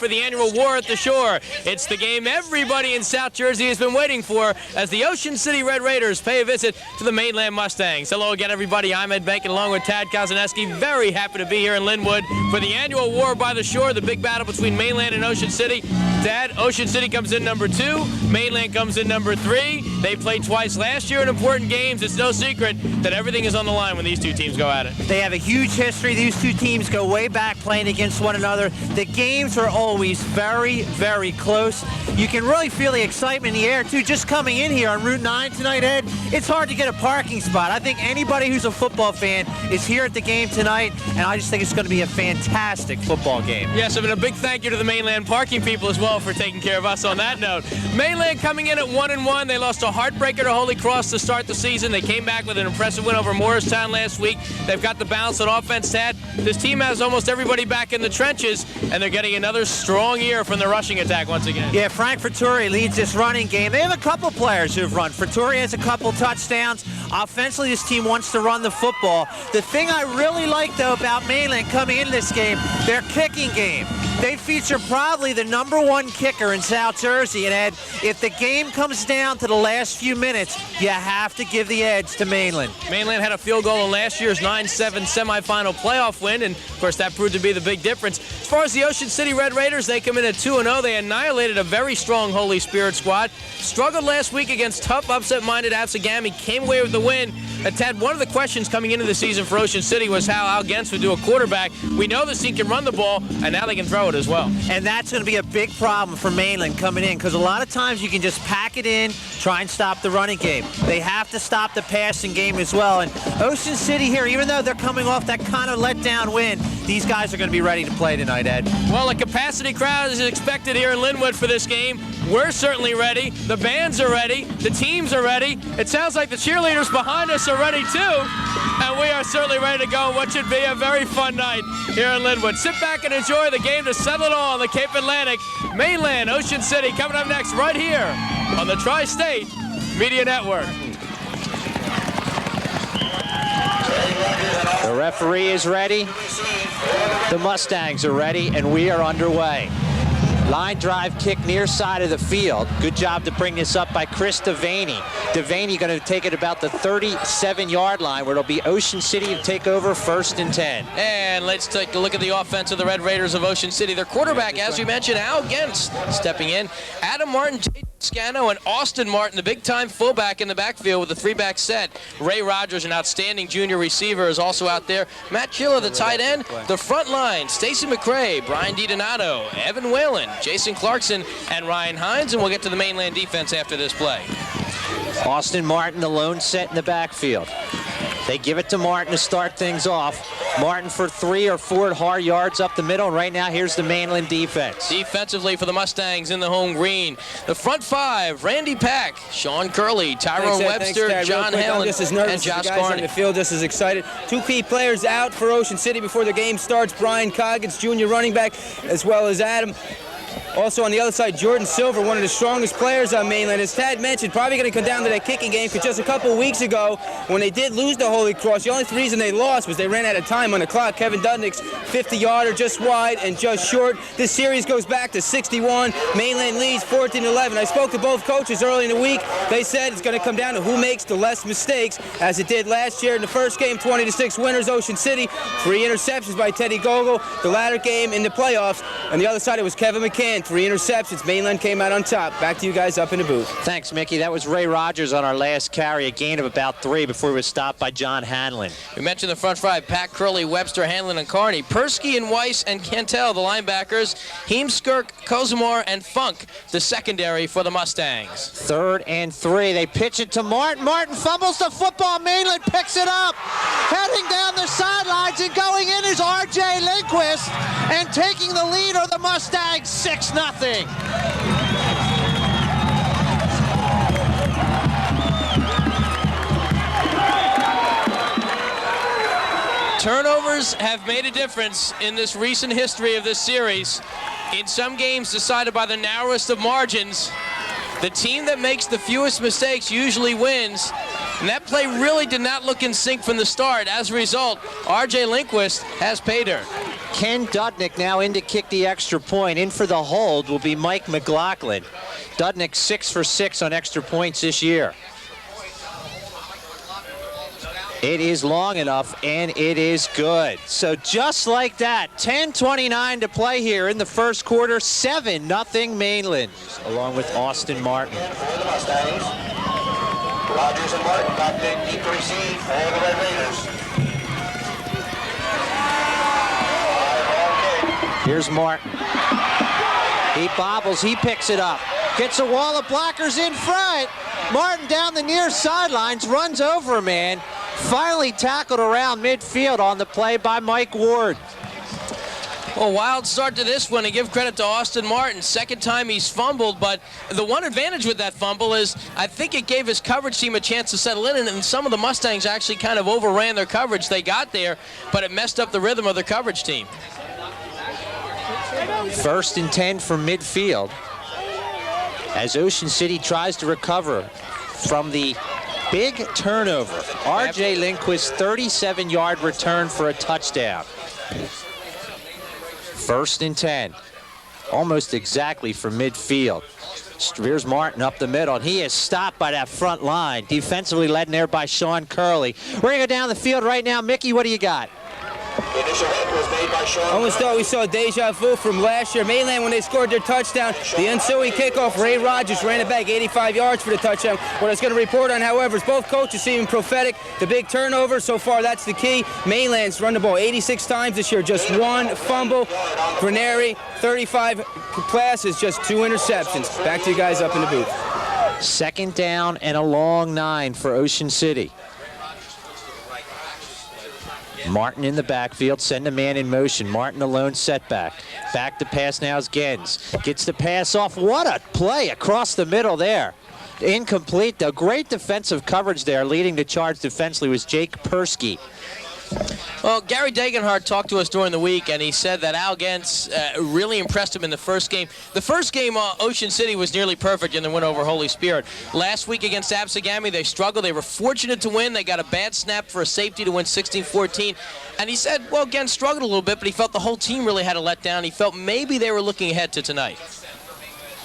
For the annual War at the Shore. It's the game everybody in South Jersey has been waiting for as the Ocean City Red Raiders pay a visit to the Mainland Mustangs. Hello again, everybody. I'm Ed Bank, along with Tad Kozaneski. Very happy to be here in Linwood for the annual War by the Shore, the big battle between Mainland and Ocean City. Tad, Ocean City comes in number 2. Mainland comes in number 3. They played twice last year in important games. It's no secret that everything is on the line when these two teams go at it. They have a huge history. These two teams go way back playing against one another. The games are always very, very close. You can really feel the excitement in the air, too. Just coming in here on Route 9 tonight, Ed, it's hard to get a parking spot. I think anybody who's a football fan is here at the game tonight, and I just think it's going to be a fantastic football game. Yes, and a big thank you to the Mainland parking people as well for taking care of us on that note. Mainland coming in at 1-1. They lost a heartbreaker to Holy Cross to start the season. They came back with an impressive win over Morristown last week. They've got the balance on offense, Tad. This team has almost everybody back in the trenches, and they're getting another strong year from the rushing attack once again. Yeah, Frank Frattori leads this running game. They have a couple players who've run. Frattori has a couple touchdowns. Offensively, this team wants to run the football. The thing I really like, though, about Mainland coming into this game, their kicking game. They feature probably the #1 kicker in South Jersey, and Ed, if the game comes down to the last few minutes, you have to give the edge to Mainland. Mainland had a field goal in last year's 9-7 semifinal playoff win, and of course that proved to be the big difference. As far as the Ocean City Red Raiders, they come in at 2-0. They annihilated a very strong Holy Spirit squad. Struggled last week against tough, upset-minded Absegami. Came away with the win. Tad, one of the questions coming into the season for Ocean City was how Al Gens would do a quarterback. We know this team can run the ball, and now they can throw it as well. And that's going to be a big problem for Mainland coming in, because a lot of times you can just pack it in, try and stop the running game. They have to stop the passing game as well. And Ocean City here, even though they're coming off that kind of letdown win, these guys are going to be ready to play tonight, Ed. Well, a capacity crowd is expected here in Linwood for this game. We're certainly ready. The bands are ready. The teams are ready. It sounds like the cheerleaders behind us are ready too. And we are certainly ready to go. What should be a very fun night here in Linwood. Sit back and enjoy the game to settle it all on the Cape Atlantic. Mainland, Ocean City, coming up next right here on the Tri-State Media Network. The referee is ready. The Mustangs are ready, and we are underway. Line drive kick near side of the field. Good job to bring this up by Chris Devaney. Devaney going to take it about the 37-yard line, where it'll be Ocean City to take over 1st and 10. And let's take a look at the offense of the Red Raiders of Ocean City. Their quarterback, as we mentioned, Al Gens stepping in. Adam Martin, Jay Scano, and Austin Martin, the big-time fullback in the backfield with a 3-back set. Ray Rogers, an outstanding junior receiver, is also out there. Matt Chilla, the tight end. The front line, Stacy McCray, Brian DiDonato, Evan Whalen, Jason Clarkson, and Ryan Hines, and we'll get to the Mainland defense after this play. Austin Martin, the lone set in the backfield. They give it to Martin to start things off. Martin for 3 or 4 hard yards up the middle, and right now here's the Mainland defense. Defensively for the Mustangs in the home green. The front 5, Randy Pack, Sean Curley, Tyrone Webster, John Helen, and Josh Carney. On the field just as excited. 2 key players out for Ocean City before the game starts. Brian Coggins, junior running back, as well as Adam. Also on the other side, Jordan Silver, one of the strongest players on Mainland. As Tad mentioned, probably going to come down to that kicking game, because just a couple weeks ago, when they did lose to Holy Cross, the only reason they lost was they ran out of time on the clock. Kevin Dudnick's 50-yarder just wide and just short. This series goes back to 61. Mainland leads 14-11. I spoke to both coaches early in the week. They said it's going to come down to who makes the less mistakes, as it did last year in the first game. 20-6 winners, Ocean City. 3 interceptions by Teddy Gogol. The latter game in the playoffs. On the other side, it was Kevin McCann. 3 interceptions. Mainland came out on top. Back to you guys up in the booth. Thanks, Mickey. That was Ray Rogers on our last carry, a gain of about 3 before he was stopped by John Hanlon. We mentioned the front 5, Pack, Curley, Webster, Hanlon, and Carney. Persky and Weiss and Cantel, the linebackers. Heemskirk, Kozimor, and Funk, the secondary for the Mustangs. 3rd and 3. They pitch it to Martin. Martin fumbles the football. Mainland picks it up. Heading down the sidelines and going in is R.J. Lindquist. And taking the lead are the Mustangs 6-0. Turnovers have made a difference in this recent history of this series. In some games decided by the narrowest of margins, the team that makes the fewest mistakes usually wins. And that play really did not look in sync from the start. As a result, R.J. Lindquist has paid her. Ken Dudnick now in to kick the extra point. In for the hold will be Mike McLaughlin. Dudnick 6 for 6 on extra points this year. It is long enough, and it is good. So just like that, 10:29 to play here in the first quarter, 7-0 Mainland, along with Austin Martin. Rogers and Martin back to deep to receive for the Red Raiders. Here's Martin. He bobbles, he picks it up. Gets a wall of blockers in front. Martin down the near sidelines, runs over a man. Finally tackled around midfield on the play by Mike Ward. Well, wild start to this one, and give credit to Austin Martin. Second time he's fumbled, but the one advantage with that fumble is I think it gave his coverage team a chance to settle in, and some of the Mustangs actually kind of overran their coverage. They got there, but it messed up the rhythm of their coverage team. 1st and 10 from midfield as Ocean City tries to recover from the big turnover. R.J. Lindquist, 37-yard return for a touchdown. 1st and 10, almost exactly from midfield. Here's Martin up the middle, and he is stopped by that front line. Defensively led in there by Sean Curley. We're going to go down the field right now. Mickey, what do you got? The initial hit was made by Sean. Almost thought we saw deja vu from last year. Mainland, when they scored their touchdown, the ensuing kickoff, Ray Rogers ran it back 85 yards for the touchdown. What I was going to report on, however, is both coaches seem prophetic. The big turnover, so far that's the key. Mainland's run the ball 86 times this year, just 1 fumble. Granary, 35 passes, just 2 interceptions. Back to you guys up in the booth. 2nd down and a long 9 for Ocean City. Martin in the backfield, send a man in motion. Martin alone setback. Back to pass now is Gens. Gets the pass off. What a play across the middle there. Incomplete though. Great defensive coverage there. Leading the charge defensively was Jake Persky. Well, Gary Degenhardt talked to us during the week, and he said that Al Gens really impressed him in the first game. The first game, Ocean City was nearly perfect in the win over Holy Spirit. Last week against Absegami, they struggled. They were fortunate to win. They got a bad snap for a safety to win 16-14. And he said, well, Gens struggled a little bit, but he felt the whole team really had a letdown. He felt maybe they were looking ahead to tonight.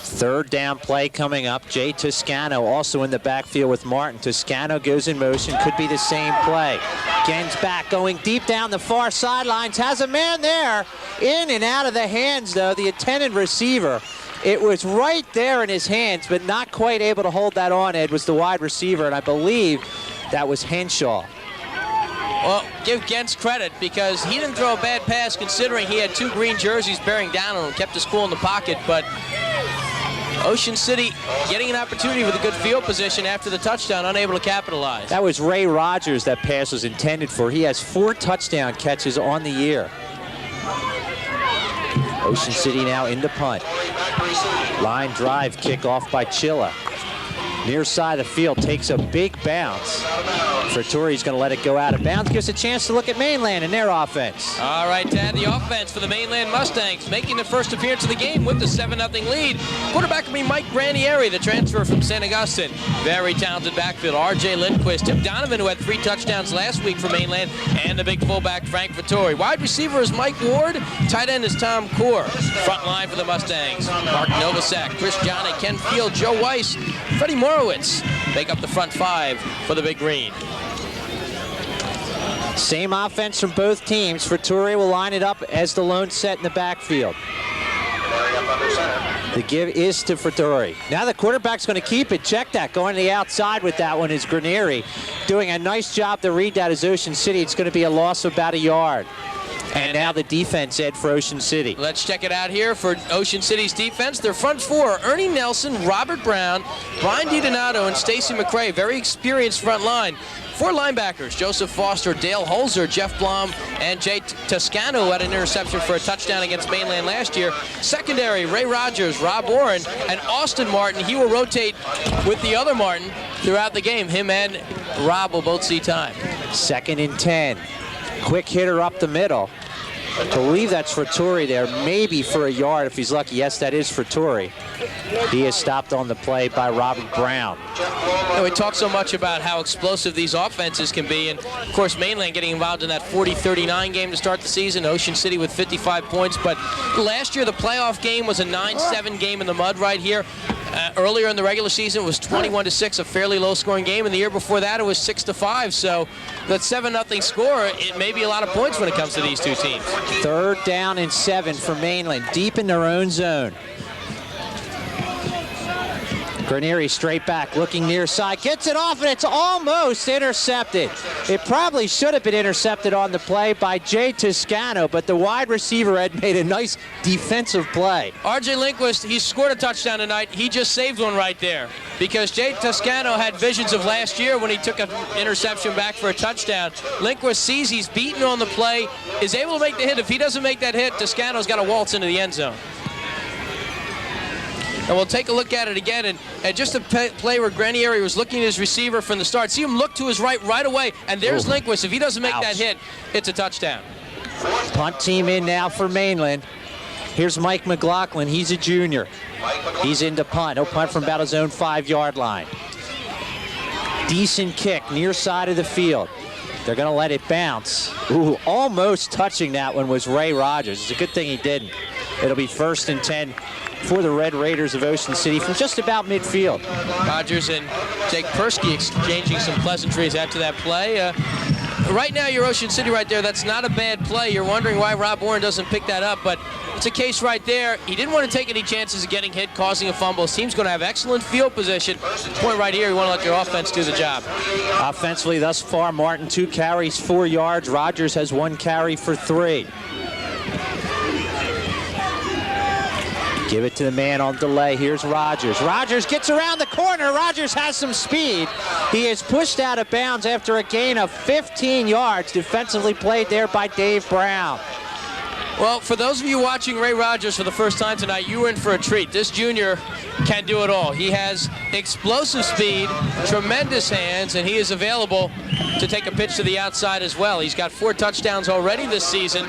3rd down play coming up. Jay Toscano also in the backfield with Martin. Toscano goes in motion. Could be the same play. Gens back, going deep down the far sidelines. Has a man there. In and out of the hands, though. The intended receiver. It was right there in his hands, but not quite able to hold that on. Ed was the wide receiver, and I believe that was Henshaw. Well, give Gens credit because he didn't throw a bad pass considering he had 2 green jerseys bearing down on him, kept his cool in the pocket, but Ocean City getting an opportunity with a good field position after the touchdown, unable to capitalize. That was Ray Rogers that pass was intended for. He has 4 touchdown catches on the year. Ocean City now into punt. Line drive kickoff by Chilla. Near side of the field, takes a big bounce. Frattori's going to let it go out of bounds. Gives a chance to look at Mainland and their offense. All right, Tad, the offense for the Mainland Mustangs, making their first appearance of the game with the 7-0 lead. Quarterback will be Mike Granieri, the transfer from St. Augustine. Very talented backfield. R.J. Lindquist, Tim Donovan, who had 3 touchdowns last week for Mainland, and the big fullback, Frank Frattori. Wide receiver is Mike Ward. Tight end is Tom Core. Front line for the Mustangs, Mark Novacek, Chris Johnny, Ken Field, Joe Weiss, Freddie Morowitz make up the front 5 for the Big Green. Same offense from both teams. Frattori will line it up as the lone set in the backfield. The give is to Frattori. Now the quarterback's going to keep it. Check that. Going to the outside with that one is Granieri. Doing a nice job to read that as Ocean City. It's going to be a loss of about a yard. And now the defense, Ed, for Ocean City. Let's check it out here for Ocean City's defense. Their front 4, Ernie Nelson, Robert Brown, Brian DiDonato, and Stacy McCrae. Very experienced front line. 4 linebackers, Joseph Foster, Dale Holzer, Jeff Blom, and Jay Toscano, who had an interception for a touchdown against Mainland last year. Secondary, Ray Rogers, Rob Warren, and Austin Martin. He will rotate with the other Martin throughout the game. Him and Rob will both see time. 2nd and 10. Quick hitter up the middle. I believe that's for Torrey there, maybe for a yard if he's lucky. Yes, that is for Torrey. He is stopped on the play by Robert Brown. You know, we talk so much about how explosive these offenses can be, and of course Mainland getting involved in that 40-39 game to start the season, Ocean City with 55 points, but last year the playoff game was a 9-7 game in the mud right here. Earlier in the regular season it was 21-6, a fairly low-scoring game, and the year before that it was 6-5. So that 7-0 score, it may be a lot of points when it comes to these two teams. 3rd down and 7 for Mainland, deep in their own zone. Granieri straight back, looking near side, gets it off, and it's almost intercepted. It probably should have been intercepted on the play by Jay Toscano, but the wide receiver had made a nice defensive play. R.J. Lindquist, he scored a touchdown tonight. He just saved one right there because Jay Toscano had visions of last year when he took an interception back for a touchdown. Lindquist sees he's beaten on the play, is able to make the hit. If he doesn't make that hit, Toscano's got to waltz into the end zone. And we'll take a look at it again, and just a play where Granieri was looking at his receiver from the start. See him look to his right away, and there's Lindquist. If he doesn't make that hit, it's a touchdown. Punt team in now for Mainland. Here's Mike McLaughlin. He's a junior. He's into punt. He'll punt from about his own 5-yard line. Decent kick, near side of the field. They're going to let it bounce. Ooh, almost touching that one was Ray Rogers. It's a good thing he didn't. It'll be 1st and 10 for the Red Raiders of Ocean City from just about midfield. Rogers and Jake Persky exchanging some pleasantries after that play. Right now, you're Ocean City right there. That's not a bad play. You're wondering why Rob Warren doesn't pick that up, but it's a case right there. He didn't want to take any chances of getting hit, causing a fumble. His team's going to have excellent field position. Point right here, you want to let your offense do the job. Offensively, thus far, Martin 2 carries, 4 yards. Rogers has 1 carry for 3. Give it to the man on delay. Here's Rogers. Rogers gets around the corner. Rogers has some speed. He is pushed out of bounds after a gain of 15 yards. Defensively played there by Dave Brown. Well, for those of you watching Ray Rogers for the first time tonight, you were in for a treat. This junior can do it all. He has explosive speed, tremendous hands, and he is available to take a pitch to the outside as well. He's got 4 touchdowns already this season,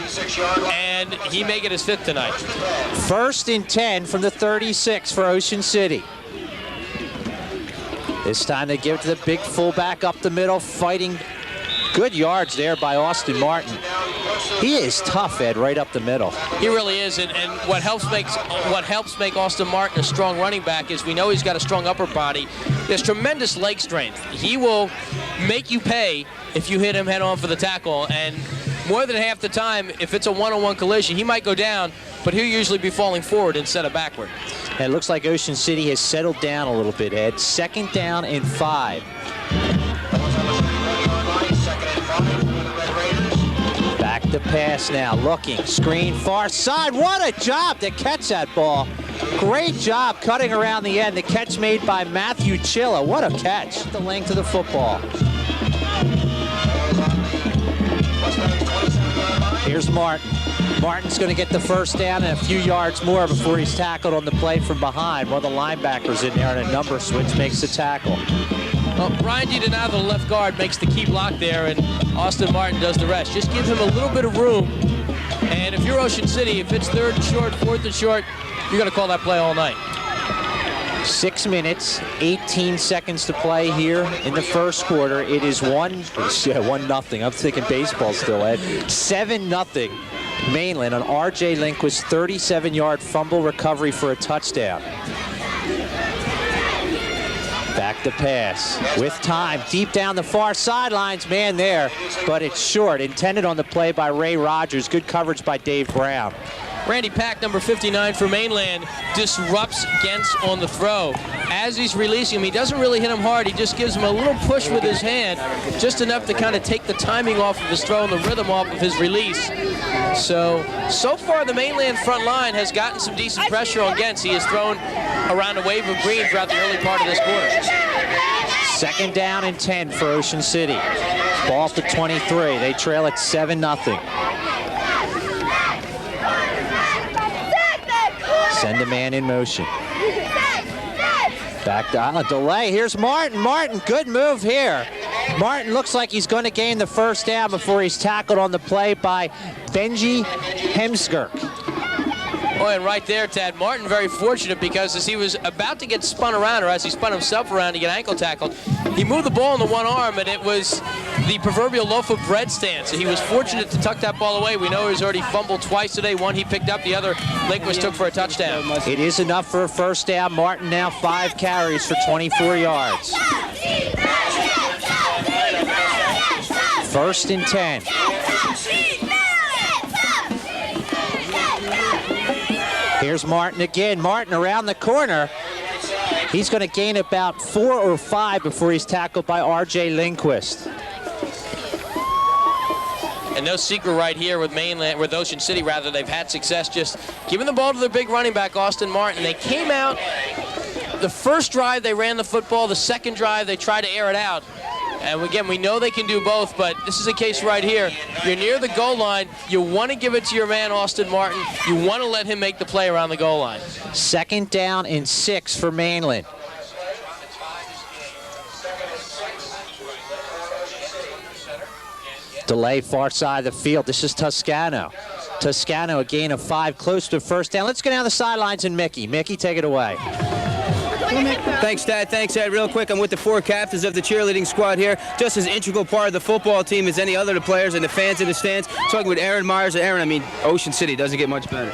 and he may get his 5th tonight. 1st and 10 from the 36 for Ocean City. This time they give it to the big fullback up the middle, fighting. Good yards there by Austin Martin. He is tough, Ed, right up the middle. He really is, and what helps make Austin Martin a strong running back is we know he's got a strong upper body. There's tremendous leg strength. He will make you pay if you hit him head on for the tackle, and more than half the time, if it's a one-on-one collision, he might go down, but he'll usually be falling forward instead of backward. And it looks like Ocean City has settled down a little bit, Ed. 2nd down and 5. Back to pass now, looking, screen far side. What a job to catch that ball. Great job cutting around the end. The catch made by Matthew Chilla. What a catch. The length of the football. Here's Martin. Martin's going to get the 1st down and a few yards more before he's tackled on the play from behind. One of the linebackers in there, and a number switch makes the tackle. Well, Ryan DiDonato, the left guard, makes the key block there, and Austin Martin does the rest. Just give him a little bit of room, and if you're Ocean City, if it's 3rd and short, 4th and short, you're going to call that play all night. 6 minutes, 18 seconds to play here in the 1st quarter. It is 1-0. I'm thinking baseball still, Ed. 7-0 Mainland on R.J. Lindquist's 37-yard fumble recovery for a touchdown. Back to pass with time, deep down the far sidelines, man there, but it's short. Intended on the play by Ray Rogers. Good coverage by Dave Brown. Randy Pack, number 59 for Mainland, disrupts Gentz on the throw. As he's releasing him, he doesn't really hit him hard. He just gives him a little push with his hand, just enough to kind of take the timing off of his throw and the rhythm off of his release. So far the Mainland front line has gotten some decent pressure on Gentz. He has thrown around a wave of green throughout the early part of this quarter. 2nd down and 10 for Ocean City. Ball to 23. They trail at 7-0. Send a man in motion. Back to delay. Here's Martin. Martin, good move here. Martin looks like he's going to gain the first down before he's tackled on the play by Benji Hemskirk. Oh, and right there, Tad, Martin very fortunate because as he was about to get spun around, or as he spun himself around to get ankle tackled, he moved the ball in the one arm, and it was the proverbial loaf of bread stance. So he was fortunate to tuck that ball away. We know he's already fumbled twice today. One he picked up, the other Lindquist took for a touchdown. It is enough for a first down. Martin now 5 carries for 24 yards. 1st and 10. Here's Martin again. Martin around the corner. He's going to gain about 4 or 5 before he's tackled by R.J. Lindquist. And no secret right here with Mainland, with Ocean City rather, they've had success just giving the ball to their big running back, Austin Martin. They came out, the first drive they ran the football, the second drive they tried to air it out. And again, we know they can do both, but this is a case right here. You're near the goal line. You want to give it to your man, Austin Martin. You want to let him make the play around the goal line. 2nd down and 6 for Mainland. Delay far side of the field. This is Toscano. Toscano, a gain of 5, close to a first down. Let's go down the sidelines and Mickey. Mickey, take it away. Thanks, Dad. Thanks, Ed. Real quick, I'm with the 4 captains of the cheerleading squad here, just as integral part of the football team as any other of the players and the fans in the stands. Talking with Aaron Myers. Aaron, I mean, Ocean City doesn't get much better.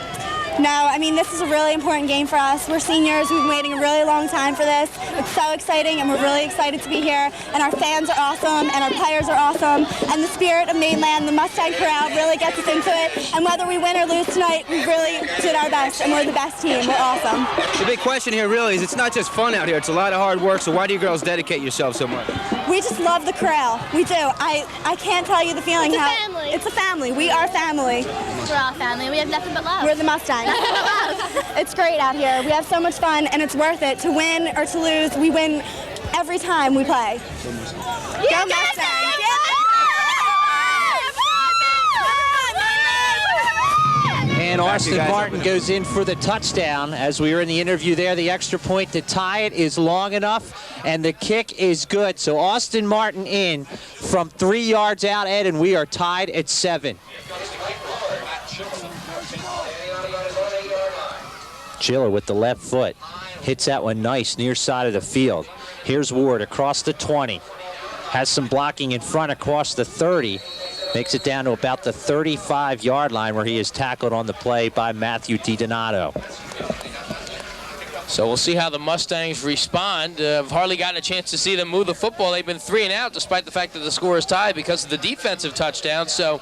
No, I mean, this is a really important game for us. We're seniors. We've been waiting a really long time for this. It's so exciting, and we're really excited to be here. And our fans are awesome, and our players are awesome. And the spirit of Mainland, the Mustang crowd, really gets us into it. And whether we win or lose tonight, we really did our best, and we're the best team. We're awesome. The big question here really is it's not just fun out here. It's a lot of hard work. So why do you girls dedicate yourselves so much? We just love the corral. We do. I can't tell you the feeling. It's a family. It's a family. We are family. We're all family. We have nothing but love. We're the Mustangs. It's great out here. We have so much fun, and it's worth it. To win or to lose, we win every time we play. Go Mustangs! And Austin Martin goes in for the touchdown. As we were in the interview there, the extra point to tie it is long enough, and the kick is good. So Austin Martin in from 3 yards out, Ed, and we are tied at 7. Chiller with the left foot. Hits that one nice, near side of the field. Here's Ward across the 20. Has some blocking in front across the 30. Makes it down to about the 35-yard line where he is tackled on the play by Matthew DiDonato. So we'll see how the Mustangs respond. I've hardly gotten a chance to see them move the football. They've been 3 and out despite the fact that the score is tied because of the defensive touchdown. So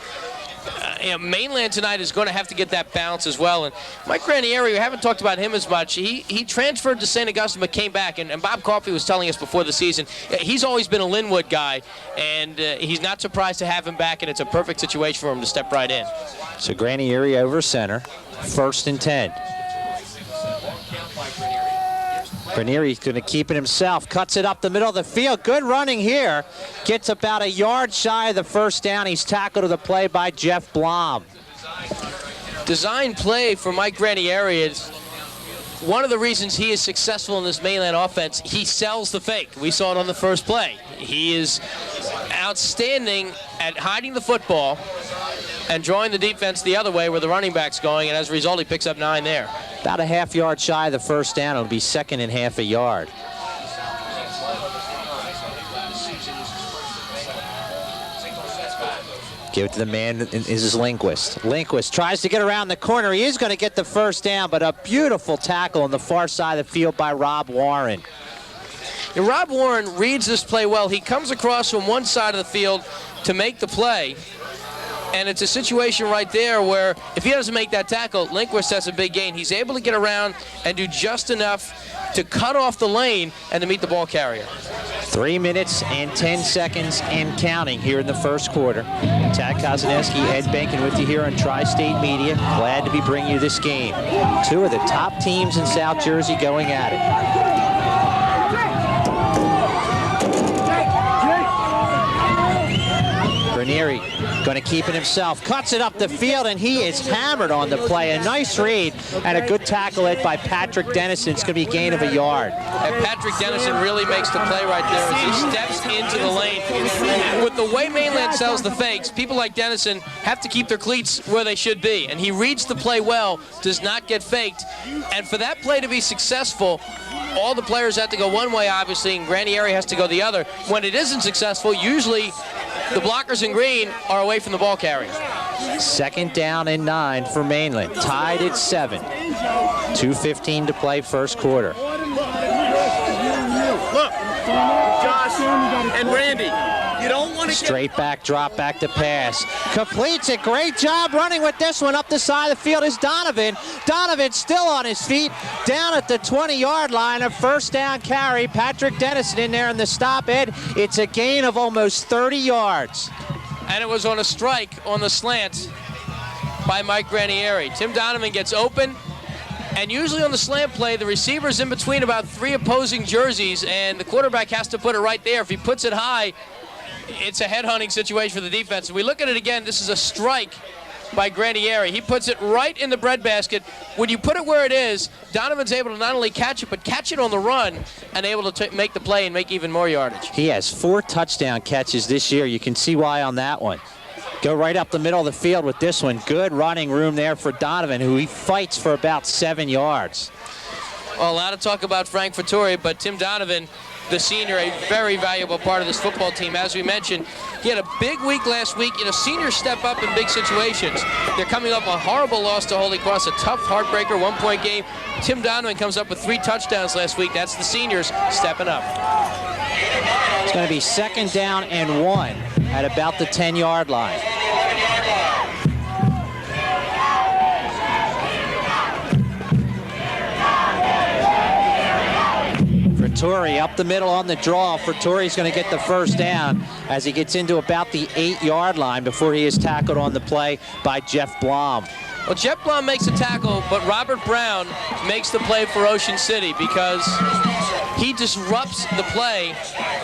Mainland tonight is going to have to get that balance as well. And Mike Granieri, we haven't talked about him as much. He transferred to St. Augustine but came back. And Bob Coffey was telling us before the season, he's always been a Linwood guy. And he's not surprised to have him back. And it's a perfect situation for him to step right in. So Granieri over center. 1st and 10. Granieri's going to keep it himself. Cuts it up the middle of the field. Good running here. Gets about a yard shy of the first down. He's tackled to the play by Jeff Blom. Design play for Mike Granieri is one of the reasons he is successful in this Mainland offense. He sells the fake. We saw it on the first play. He is outstanding at hiding the football and drawing the defense the other way where the running back's going, and as a result, he picks up 9 there. About a half yard shy of the first down. It'll be 2nd and half a yard. Give it to the man, is Lindquist. Lindquist tries to get around the corner. He is going to get the first down, but a beautiful tackle on the far side of the field by Rob Warren. And Rob Warren reads this play well. He comes across from one side of the field to make the play. And it's a situation right there where if he doesn't make that tackle, Lindquist has a big gain. He's able to get around and do just enough to cut off the lane and to meet the ball carrier. 3 minutes and 10 seconds and counting here in the first quarter. Tad Kozaneski, Ed Benkin with you here on Tri-State Media. Glad to be bringing you this game. 2 of the top teams in South Jersey going at it. Granieri Going to keep it himself. Cuts it up the field, and he is hammered on the play. A nice read and a good tackle it by Patrick Dennison. It's going to be a gain of a yard. And Patrick Dennison really makes the play right there as he steps into the lane. With the way Mainland sells the fakes, people like Dennison have to keep their cleats where they should be. And he reads the play well, does not get faked. And for that play to be successful, all the players have to go one way, obviously, and Granieri has to go the other. When it isn't successful, usually the blockers in green are away from the ball carrier. 2nd down and 9 for Mainland. Tied at 7. 2:15 to play first quarter. Look, Josh and Randy, you don't want to Straight back, drop back to pass. Completes it. Great job running with this one. Up the side of the field is Donovan. Donovan still on his feet. Down at the 20-yard line. A first down carry. Patrick Dennison in there in the stop, Ed. It's a gain of almost 30 yards. And it was on a strike on the slant by Mike Granieri. Tim Donovan gets open. And usually on the slant play, the receiver's in between about 3 opposing jerseys, and the quarterback has to put it right there. If he puts it high, it's a headhunting situation for the defense. If we look at it again, this is a strike by Granieri. He puts it right in the breadbasket. When you put it where it is, Donovan's able to not only catch it, but catch it on the run and able to make the play and make even more yardage. He has 4 touchdown catches this year. You can see why on that one. Go right up the middle of the field with this one. Good running room there for Donovan, who he fights for about 7 yards. Well, a lot of talk about Frank Fattori, but Tim Donovan, the senior, a very valuable part of this football team. As we mentioned, he had a big week last week. You know, seniors step up in big situations. They're coming up a horrible loss to Holy Cross, a tough heartbreaker, 1-point game. Tim Donovan comes up with 3 touchdowns last week. That's the seniors stepping up. It's going to be 2nd down and 1 at about the 10-yard line. Fattori up the middle on the draw. Fattori's going to get the first down as he gets into about the 8-yard line before he is tackled on the play by Jeff Blom. Well, Jeff Blom makes a tackle, but Robert Brown makes the play for Ocean City because he disrupts the play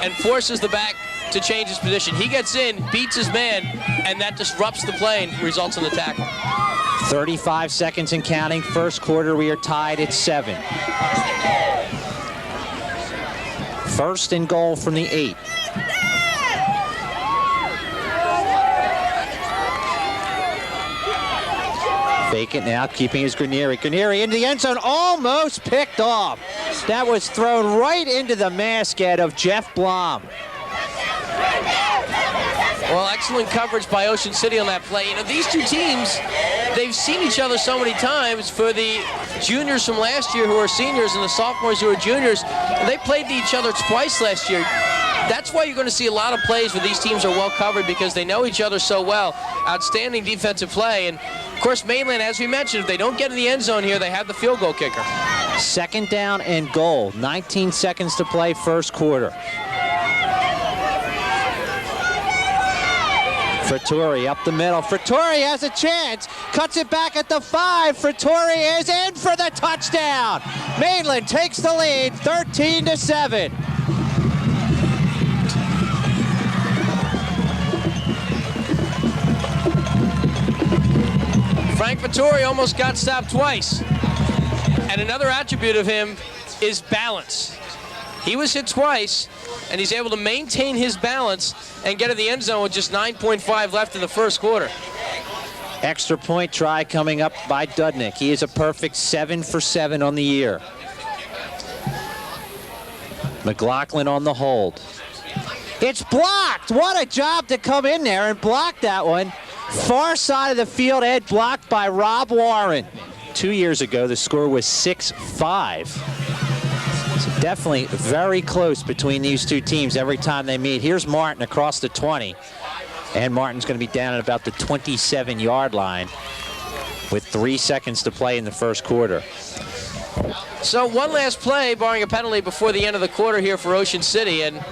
and forces the back to change his position. He gets in, beats his man, and that disrupts the play and results in the tackle. 35 seconds and counting. First quarter, we are tied at 7. 1st and goal from the 8. Fake it now, keeping his Granieri. Granieri into the end zone, almost picked off. That was thrown right into the mascot of Jeff Blom. Well, excellent coverage by Ocean City on that play. You know, these two teams, they've seen each other so many times. For the juniors from last year who are seniors and the sophomores who are juniors, they played each other twice last year. That's why you're going to see a lot of plays where these teams are well covered because they know each other so well. Outstanding defensive play. And, of course, Mainland, as we mentioned, if they don't get in the end zone here, they have the field goal kicker. 2nd down and goal. 19 seconds to play first quarter. Fattori up the middle. Fattori has a chance. Cuts it back at the 5. Fattori is in for the touchdown. Mainland takes the lead, 13-7. Frank Fattori almost got stopped twice. And another attribute of him is balance. He was hit twice, and he's able to maintain his balance and get in the end zone with just 9.5 left in the first quarter. Extra point try coming up by Dudnick. He is a perfect 7 for 7 on the year. McLaughlin on the hold. It's blocked. What a job to come in there and block that one. Far side of the field, Ed, blocked by Rob Warren. 2 years ago, the score was 6-5. So definitely very close between these two teams every time they meet. Here's Martin across the 20. And Martin's going to be down at about the 27-yard line with 3 seconds to play in the first quarter. So one last play, barring a penalty before the end of the quarter here for Ocean City. And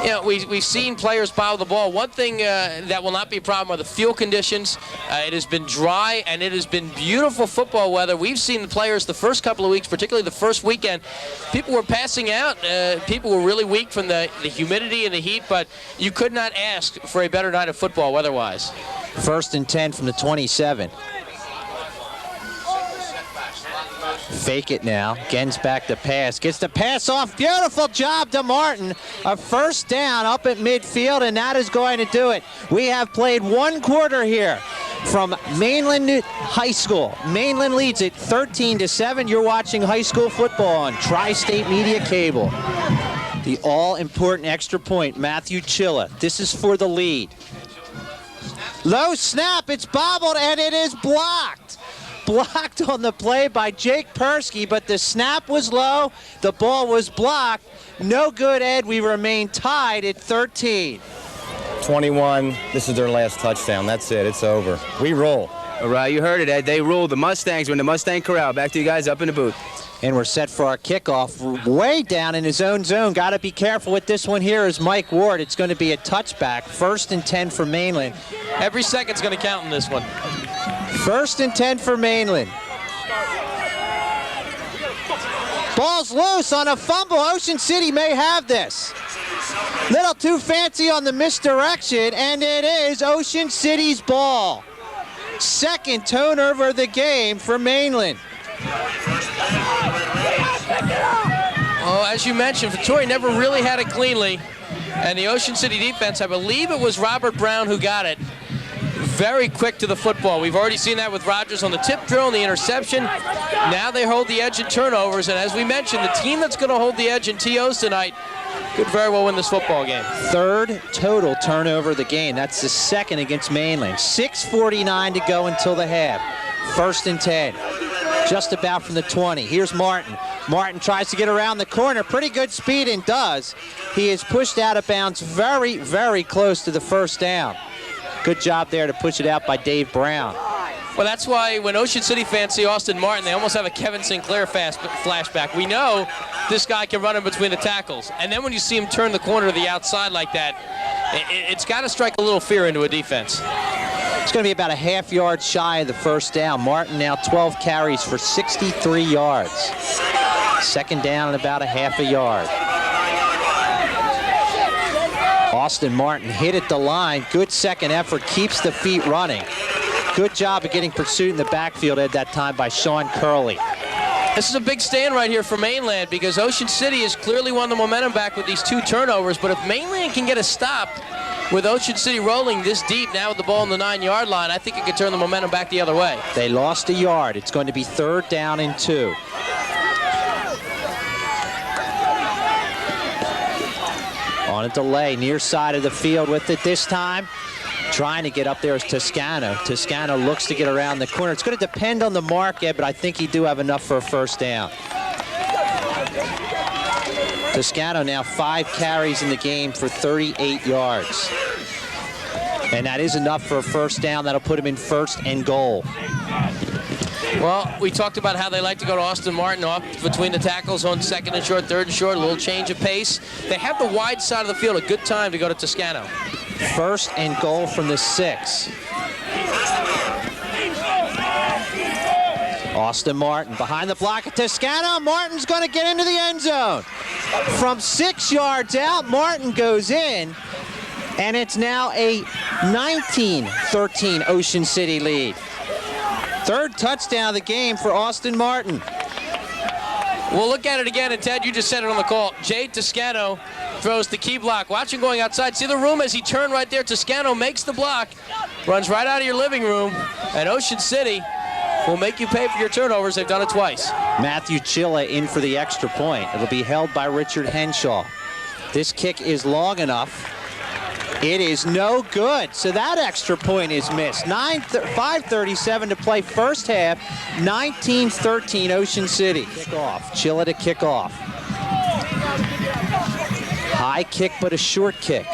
You know, we've seen players bobble the ball. One thing that will not be a problem are the field conditions. It has been dry, and it has been beautiful football weather. We've seen the players the first couple of weeks, particularly the first weekend. People were passing out. People were really weak from the humidity and the heat, but you could not ask for a better night of football weather-wise. 1st and 10 from the 27. Fake it now. Gens back to pass. Gets the pass off. Beautiful job to Martin. A first down up at midfield, and that is going to do it. We have played 1 quarter here from Mainland High School. Mainland leads it 13-7. You're watching high school football on Tri-State Media Cable. The all-important extra point, Matthew Chilla. This is for the lead. Low snap. It's bobbled, and it is blocked. Blocked on the play by Jake Persky, but the snap was low. The ball was blocked. No good, Ed. We remain tied at 13. 21. This is their last touchdown. That's it. It's over. We roll. All right, you heard it, Ed. They rule. The Mustangs were in the Mustang Corral. Back to you guys up in the booth. And we're set for our kickoff. Way down in his own zone. Got to be careful with this one here is Mike Ward. It's going to be a touchback. 1st and 10 for Mainland. Every second's going to count in this one. 1st and 10 for Mainland. Ball's loose on a fumble. Ocean City may have this. Little too fancy on the misdirection, and it is Ocean City's ball. 2nd turnover of the game for Mainland. Oh, as you mentioned, Vittoria never really had it cleanly. And the Ocean City defense, I believe it was Robert Brown who got it. Very quick to the football. We've already seen that with Rogers on the tip drill and the interception. Now they hold the edge in turnovers, and as we mentioned, the team that's going to hold the edge in TOs tonight could very well win this football game. 3rd total turnover of the game. That's the 2nd against Mainland. 6:49 to go until the half. 1st and 10. Just about from the 20. Here's Martin. Martin tries to get around the corner. Pretty good speed and does. He is pushed out of bounds very, very close to the first down. Good job there to push it out by Dave Brown. Well, that's why when Ocean City fans see Austin Martin, they almost have a Kevin Sinclair flashback. We know this guy can run in between the tackles. And then when you see him turn the corner to the outside like that, it's got to strike a little fear into a defense. It's going to be about a half yard shy of the first down. Martin now 12 carries for 63 yards. 2nd down and about a half a yard. Austin Martin hit at the line. Good second effort. Keeps the feet running. Good job of getting pursuit in the backfield at that time by Sean Curley. This is a big stand right here for Mainland because Ocean City has clearly won the momentum back with these 2 turnovers. But if Mainland can get a stop with Ocean City rolling this deep now with the ball on the 9-yard line, I think it could turn the momentum back the other way. They lost a yard. It's going to be 3rd down and 2. On a delay, near side of the field with it this time. Trying to get up there is Toscano. Toscano looks to get around the corner. It's going to depend on the mark, Ed, but I think he do have enough for a first down. Toscano now 5 carries in the game for 38 yards. And that is enough for a first down. That'll put him in 1st and goal. Well, we talked about how they like to go to Austin Martin off between the tackles on 2nd and short, 3rd and short, a little change of pace. They have the wide side of the field, a good time to go to Toscano. 1st and goal from the 6. Austin Martin behind the block of Toscano. Martin's going to get into the end zone. From 6 yards out, Martin goes in, and it's now a 19-13 Ocean City lead. 3rd touchdown of the game for Austin Martin. We'll look at it again, and Ted, you just said it on the call. Jay Toscano throws the key block. Watch him going outside. See the room as he turned right there. Toscano makes the block, runs right out of your living room, and Ocean City will make you pay for your turnovers. They've done it twice. Matthew Chilla in for the extra point. It'll be held by Richard Henshaw. This kick is long enough. It is no good, so that extra point is missed. 5:37 to play first half, 19-13 Ocean City. Kick off, Chilla to kick off. High kick, but a short kick.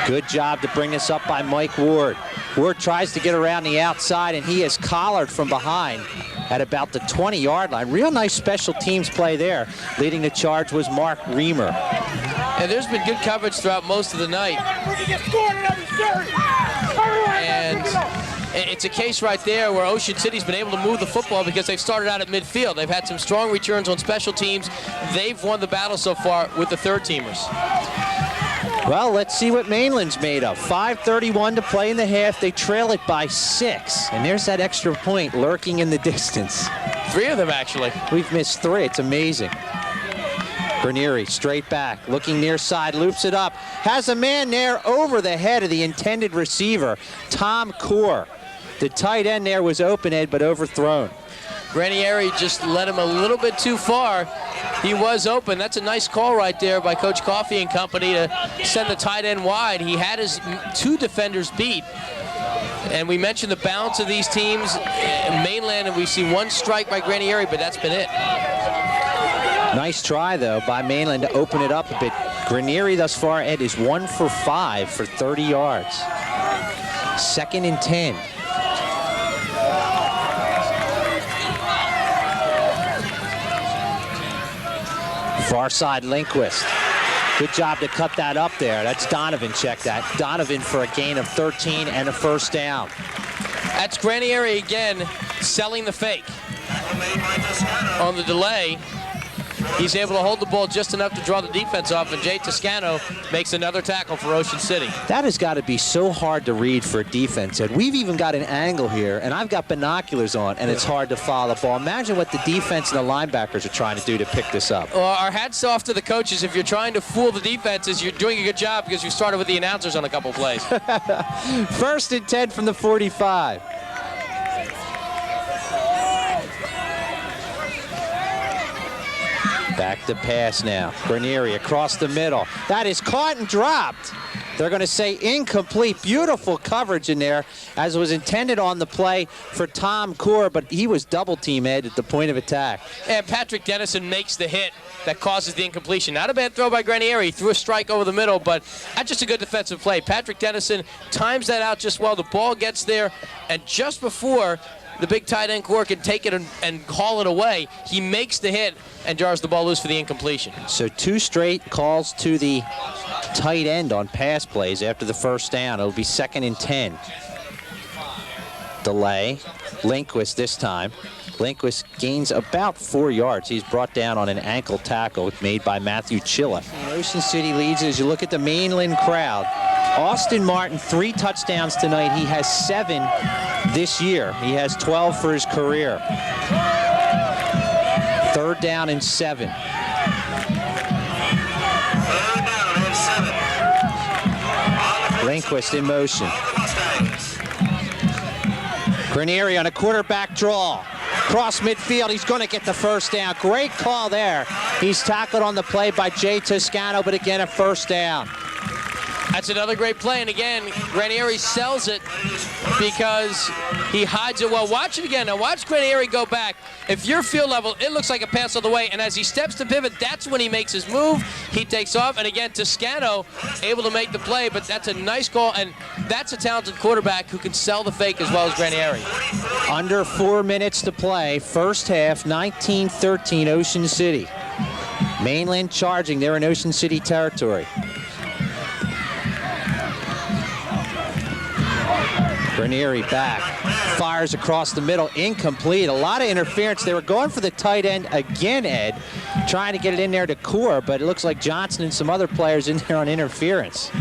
Good job to bring this up by Mike Ward. Ward tries to get around the outside, and he is collared from behind at about the 20-yard line. Real nice special teams play there. Leading the charge was Mark Reamer. And there's been good coverage throughout most of the night. And it's a case right there where Ocean City's been able to move the football because they've started out at midfield. They've had some strong returns on special teams. They've won the battle so far with the third-teamers. Well, let's see what Mainland's made of. 5:31 to play in the half. They trail it by 6. And there's that extra point lurking in the distance. 3 of them, actually. We've missed 3. It's amazing. Granieri straight back, looking near side, loops it up. Has a man there over the head of the intended receiver, Tom Core. The tight end there was open, Ed, but overthrown. Granieri just led him a little bit too far. He was open. That's a nice call right there by Coach Coffey and company to send the tight end wide. He had his 2 defenders beat. And we mentioned the balance of these teams in Mainland, and we've seen 1 strike by Granieri, but that's been it. Nice try, though, by Mainland to open it up a bit. Granieri thus far, Ed, is 1 for 5 for 30 yards. 2nd and 10. Far side, Lindquist. Good job to cut that up there. That's Donovan, check that. Donovan for a gain of 13 and a first down. That's Granieri again selling the fake. On the delay, he's able to hold the ball just enough to draw the defense off, and Jay Toscano makes another tackle for Ocean City. That has got to be so hard to read for a defense, Ed. We've even got an angle here, and I've got binoculars on, and it's hard to follow the ball. Imagine what the defense and the linebackers are trying to do to pick this up. Well, our hats off to the coaches. If you're trying to fool the defenses, you're doing a good job because you started with the announcers on a couple plays. 1st and 10 from the 45. Back to pass now. Granieri across the middle. That is caught and dropped. They're going to say incomplete. Beautiful coverage in there, as was intended on the play for Tom Core, but he was double-team, Ed, at the point of attack. And Patrick Dennison makes the hit that causes the incompletion. Not a bad throw by Granieri. He threw a strike over the middle, but that's just a good defensive play. Patrick Dennison times that out just well. The ball gets there, and just before the big tight end Core can take it and haul it away, he makes the hit and jars the ball loose for the incompletion. So 2 straight calls to the tight end on pass plays after the first down. It'll be 2nd and 10. Delay. Lindquist this time. Lindquist gains about 4 yards. He's brought down on an ankle tackle made by Matthew Chilla. Ocean City leads as you look at the Mainland crowd. Austin Martin, 3 touchdowns tonight. He has 7 this year. He has 12 for his career. 3rd down and 7. Lindquist in motion. Granieri on a quarterback draw. Cross midfield, he's going to get the first down. Great call there. He's tackled on the play by Jay Toscano, but again, a first down. That's another great play, and again, Granieri sells it because he hides it well. Watch it again. Now watch Granieri go back. If you're field level, it looks like a pass all the way, and as he steps to pivot, that's when he makes his move. He takes off, and again, Toscano able to make the play, but that's a nice call, and that's a talented quarterback who can sell the fake as well as Granieri. Under 4 minutes to play. First half, 19-13 Ocean City. Mainland charging. They're in Ocean City territory. Granieri back, fires across the middle, incomplete. A lot of interference. They were going for the tight end again, Ed, trying to get it in there to Core, but it looks like Johnson and some other players in there on interference.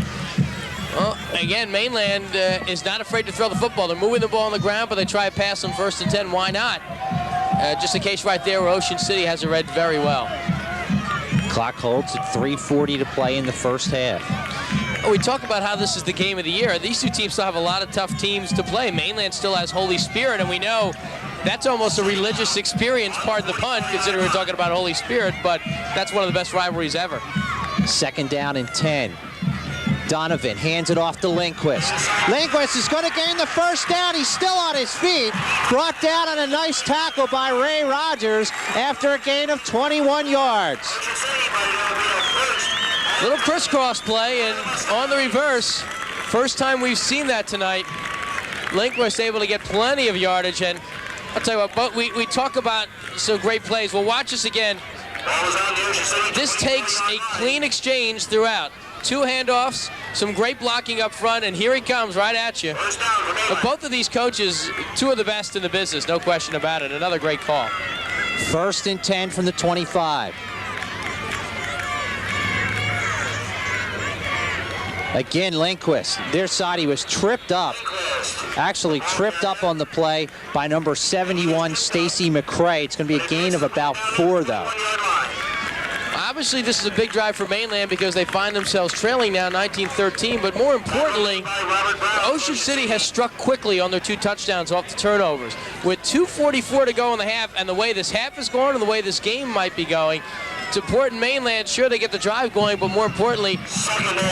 Well, again, Mainland is not afraid to throw the football. They're moving the ball on the ground, but they try to pass them 1st and 10. Why not? Just a case right there where Ocean City has it read very well. Clock holds at 3:40 to play in the first half. We talk about how this is the game of the year. These 2 teams still have a lot of tough teams to play. Mainland still has Holy Spirit, and we know that's almost a religious experience, pardon the pun, considering we're talking about Holy Spirit, but that's one of the best rivalries ever. 2nd down and 10. Donovan hands it off to Lindquist. Lindquist is going to gain the first down. He's still on his feet. Brought down on a nice tackle by Ray Rogers after a gain of 21 yards. Little crisscross play, and on the reverse, first time we've seen that tonight. Lindquist able to get plenty of yardage, and I'll tell you what, but we talk about some great plays. Well, watch this again. This takes a clean exchange throughout. 2 handoffs, some great blocking up front, and here he comes right at you. But both of these coaches, 2 of the best in the business, no question about it. Another great call. 1st and 10 from the 25. Again, Lindquist, their side, he was tripped up. Actually tripped up on the play by number 71, Stacy McCray. It's going to be a gain of about 4, though. Obviously, this is a big drive for Mainland because they find themselves trailing now 19-13, but more importantly, Ocean City has struck quickly on their 2 touchdowns off the turnovers. With 2:44 to go in the half, and the way this half is going and the way this game might be going, it's important Mainland, sure, they get the drive going, but more importantly,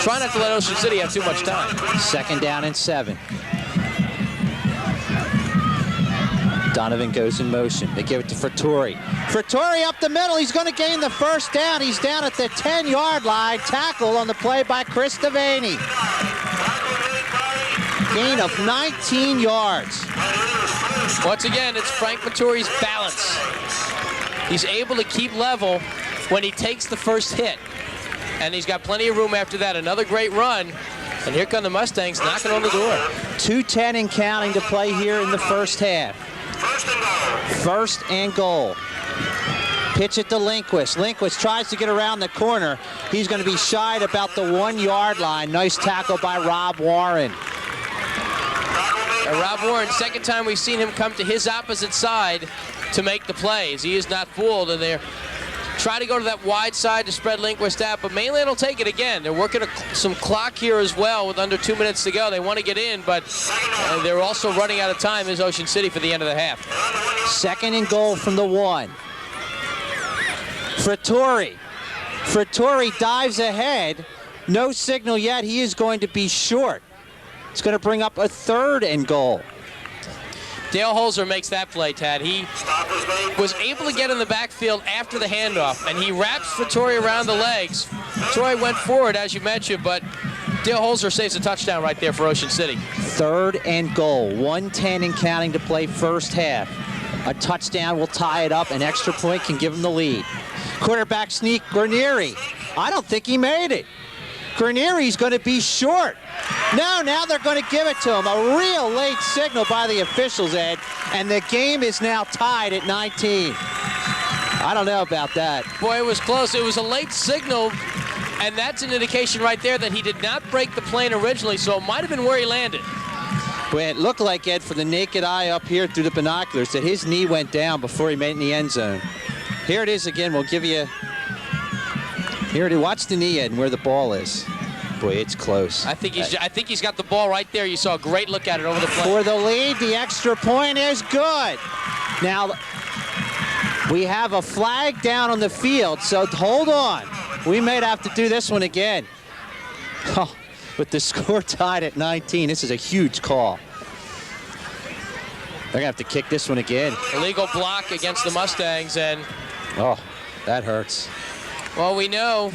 try not to let Ocean City have too much time. 2nd down and 7. Donovan goes in motion. They give it to Frattori. Frattori up the middle. He's going to gain the 1st down. He's down at the 10-yard line. Tackle on the play by Chris Devaney. Gain of 19 yards. Once again, it's Frank Frattori's balance. He's able to keep level when he takes the first hit. And he's got plenty of room after that. Another great run. And here come the Mustangs knocking on the door. 2:10 and counting to play here in the first half. 1st and goal. Pitch it to Lindquist. Lindquist tries to get around the corner. He's going to be shied about the 1-yard line. Nice tackle by Rob Warren. And Rob Warren, 2nd time we've seen him come to his opposite side to make the plays. He is not fooled, and they're try to go to that wide side to spread Lindquist out, but Mainland will take it again. They're working some clock here as well with under 2 minutes to go. They want to get in, but they're also running out of time as Ocean City for the end of the half. 2nd and goal from the 1. Frattori. Frattori dives ahead. No signal yet. He is going to be short. It's going to bring up a 3rd and goal. Dale Holzer makes that play, Tad. He was able to get in the backfield after the handoff, and he wraps Frattori around the legs. Frattori went forward, as you mentioned, but Dale Holzer saves a touchdown right there for Ocean City. 3rd and goal. 1:10 and counting to play first half. A touchdown will tie it up. An extra point can give him the lead. Quarterback sneak, Guarnieri. I don't think he made it. Guarnieri's going to be short. No, now they're going to give it to him. A real late signal by the officials, Ed, and the game is now tied at 19. I don't know about that. Boy, it was close. It was a late signal, and that's an indication right there that he did not break the plane originally, so it might have been where he landed. Well, it looked like, Ed, for the naked eye up here through the binoculars, that his knee went down before he made it in the end zone. Here it is again. We'll give you... Here it is. Watch the knee, Ed, and where the ball is. Boy, it's close. I think he's got the ball right there. You saw a great look at it over the play. For the lead, the extra point is good. Now, we have a flag down on the field, so hold on. We may have to do this one again. Oh, with the score tied at 19, this is a huge call. They're going to have to kick this one again. Illegal block against the Mustangs, and... Oh, that hurts. Well, we know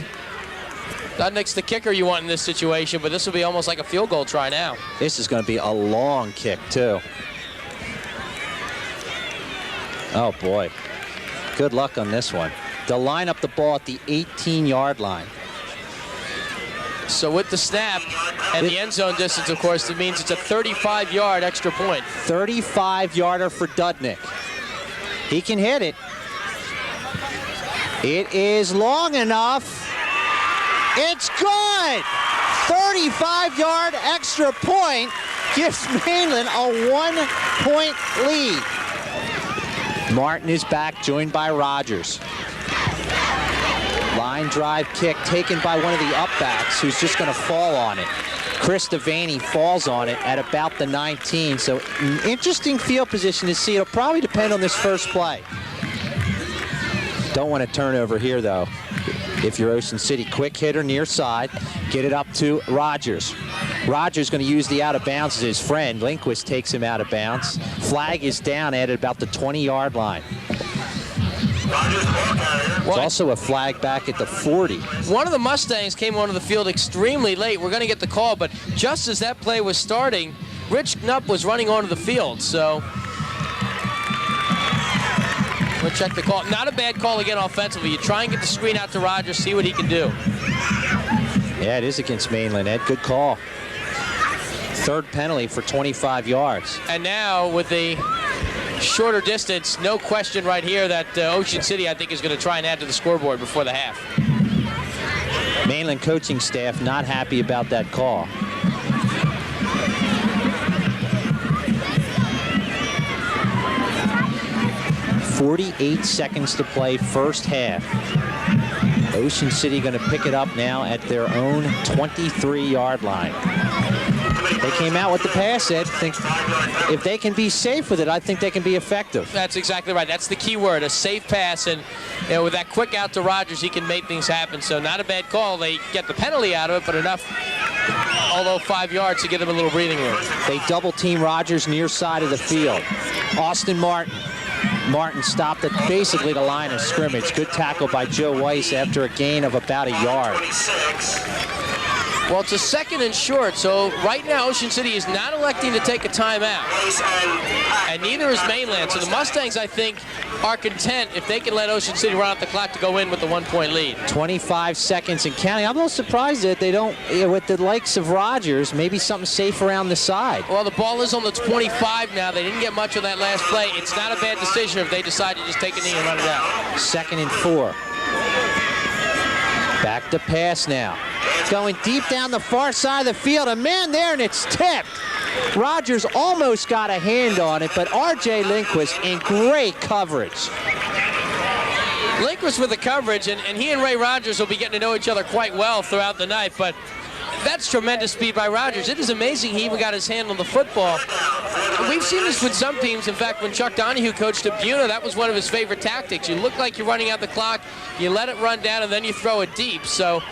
Dudnick's the kicker you want in this situation, but this will be almost like a field goal try now. This is going to be a long kick, too. Oh, boy. Good luck on this one. They'll line up the ball at the 18-yard line. So with the snap and the end zone distance, of course, it means it's a 35-yard extra point. 35-yarder for Dudnick. He can hit it. It is long enough. It's good! 35-yard extra point gives Mainland a 1-point lead. Martin is back, joined by Rogers. Line drive kick taken by one of the upbacks, who's just going to fall on it. Chris Devaney falls on it at about the 19, so an interesting field position to see. It'll probably depend on this first play. Don't want a turnover here, though. If you're Ocean City, quick hitter near side, get it up to Rogers. Rogers going to use the out of bounds as his friend. Lindquist takes him out of bounds. Flag is down at about the 20-yard line. There's also a flag back at the 40. One of the Mustangs came onto the field extremely late. We're going to get the call, but just as that play was starting, Rich Knupp was running onto the field, so We'll check the call. Not a bad call again offensively. You try and get the screen out to Rogers, see what he can do. Yeah, it is against Mainland, Ed. Good call. Third penalty for 25 yards. And now with a shorter distance, no question right here that Ocean City, I think, is going to try and add to the scoreboard before the half. Mainland coaching staff not happy about that call. .48 seconds to play, first half. Ocean City going to pick it up now at their own 23-yard line. They came out with the pass, Ed. If they can be safe with it, I think they can be effective. That's exactly right. That's the key word, a safe pass. And with that quick out to Rogers, he can make things happen. So not a bad call. They get the penalty out of it, but enough, although 5 yards, to give them a little breathing room. They double team Rogers near side of the field. Austin Martin. Martin stopped at basically the line of scrimmage. Good tackle by Joe Weiss after a gain of about a yard. Well, it's a second and short, so right now Ocean City is not electing to take a timeout, and neither is Mainland. So the Mustangs, I think, are content if they can let Ocean City run out the clock to go in with the 1-point lead. 25 seconds and counting. I'm a little surprised that they don't, with the likes of Rogers, maybe something safe around the side. Well, the ball is on the 25 now. They didn't get much of that last play. It's not a bad decision if they decide to just take a knee and run it out. 2nd and 4. Back to pass now. Going deep down the far side of the field. A man there, and it's tipped. Rogers almost got a hand on it, but R.J. Lindquist in great coverage. Lindquist with the coverage, and he and Ray Rogers will be getting to know each other quite well throughout the night, but that's tremendous speed by Rogers. It is amazing he even got his hand on the football. We've seen this with some teams. In fact, when Chuck Donahue coached at Buna, that was one of his favorite tactics. You look like you're running out the clock, you let it run down, and then you throw it deep. So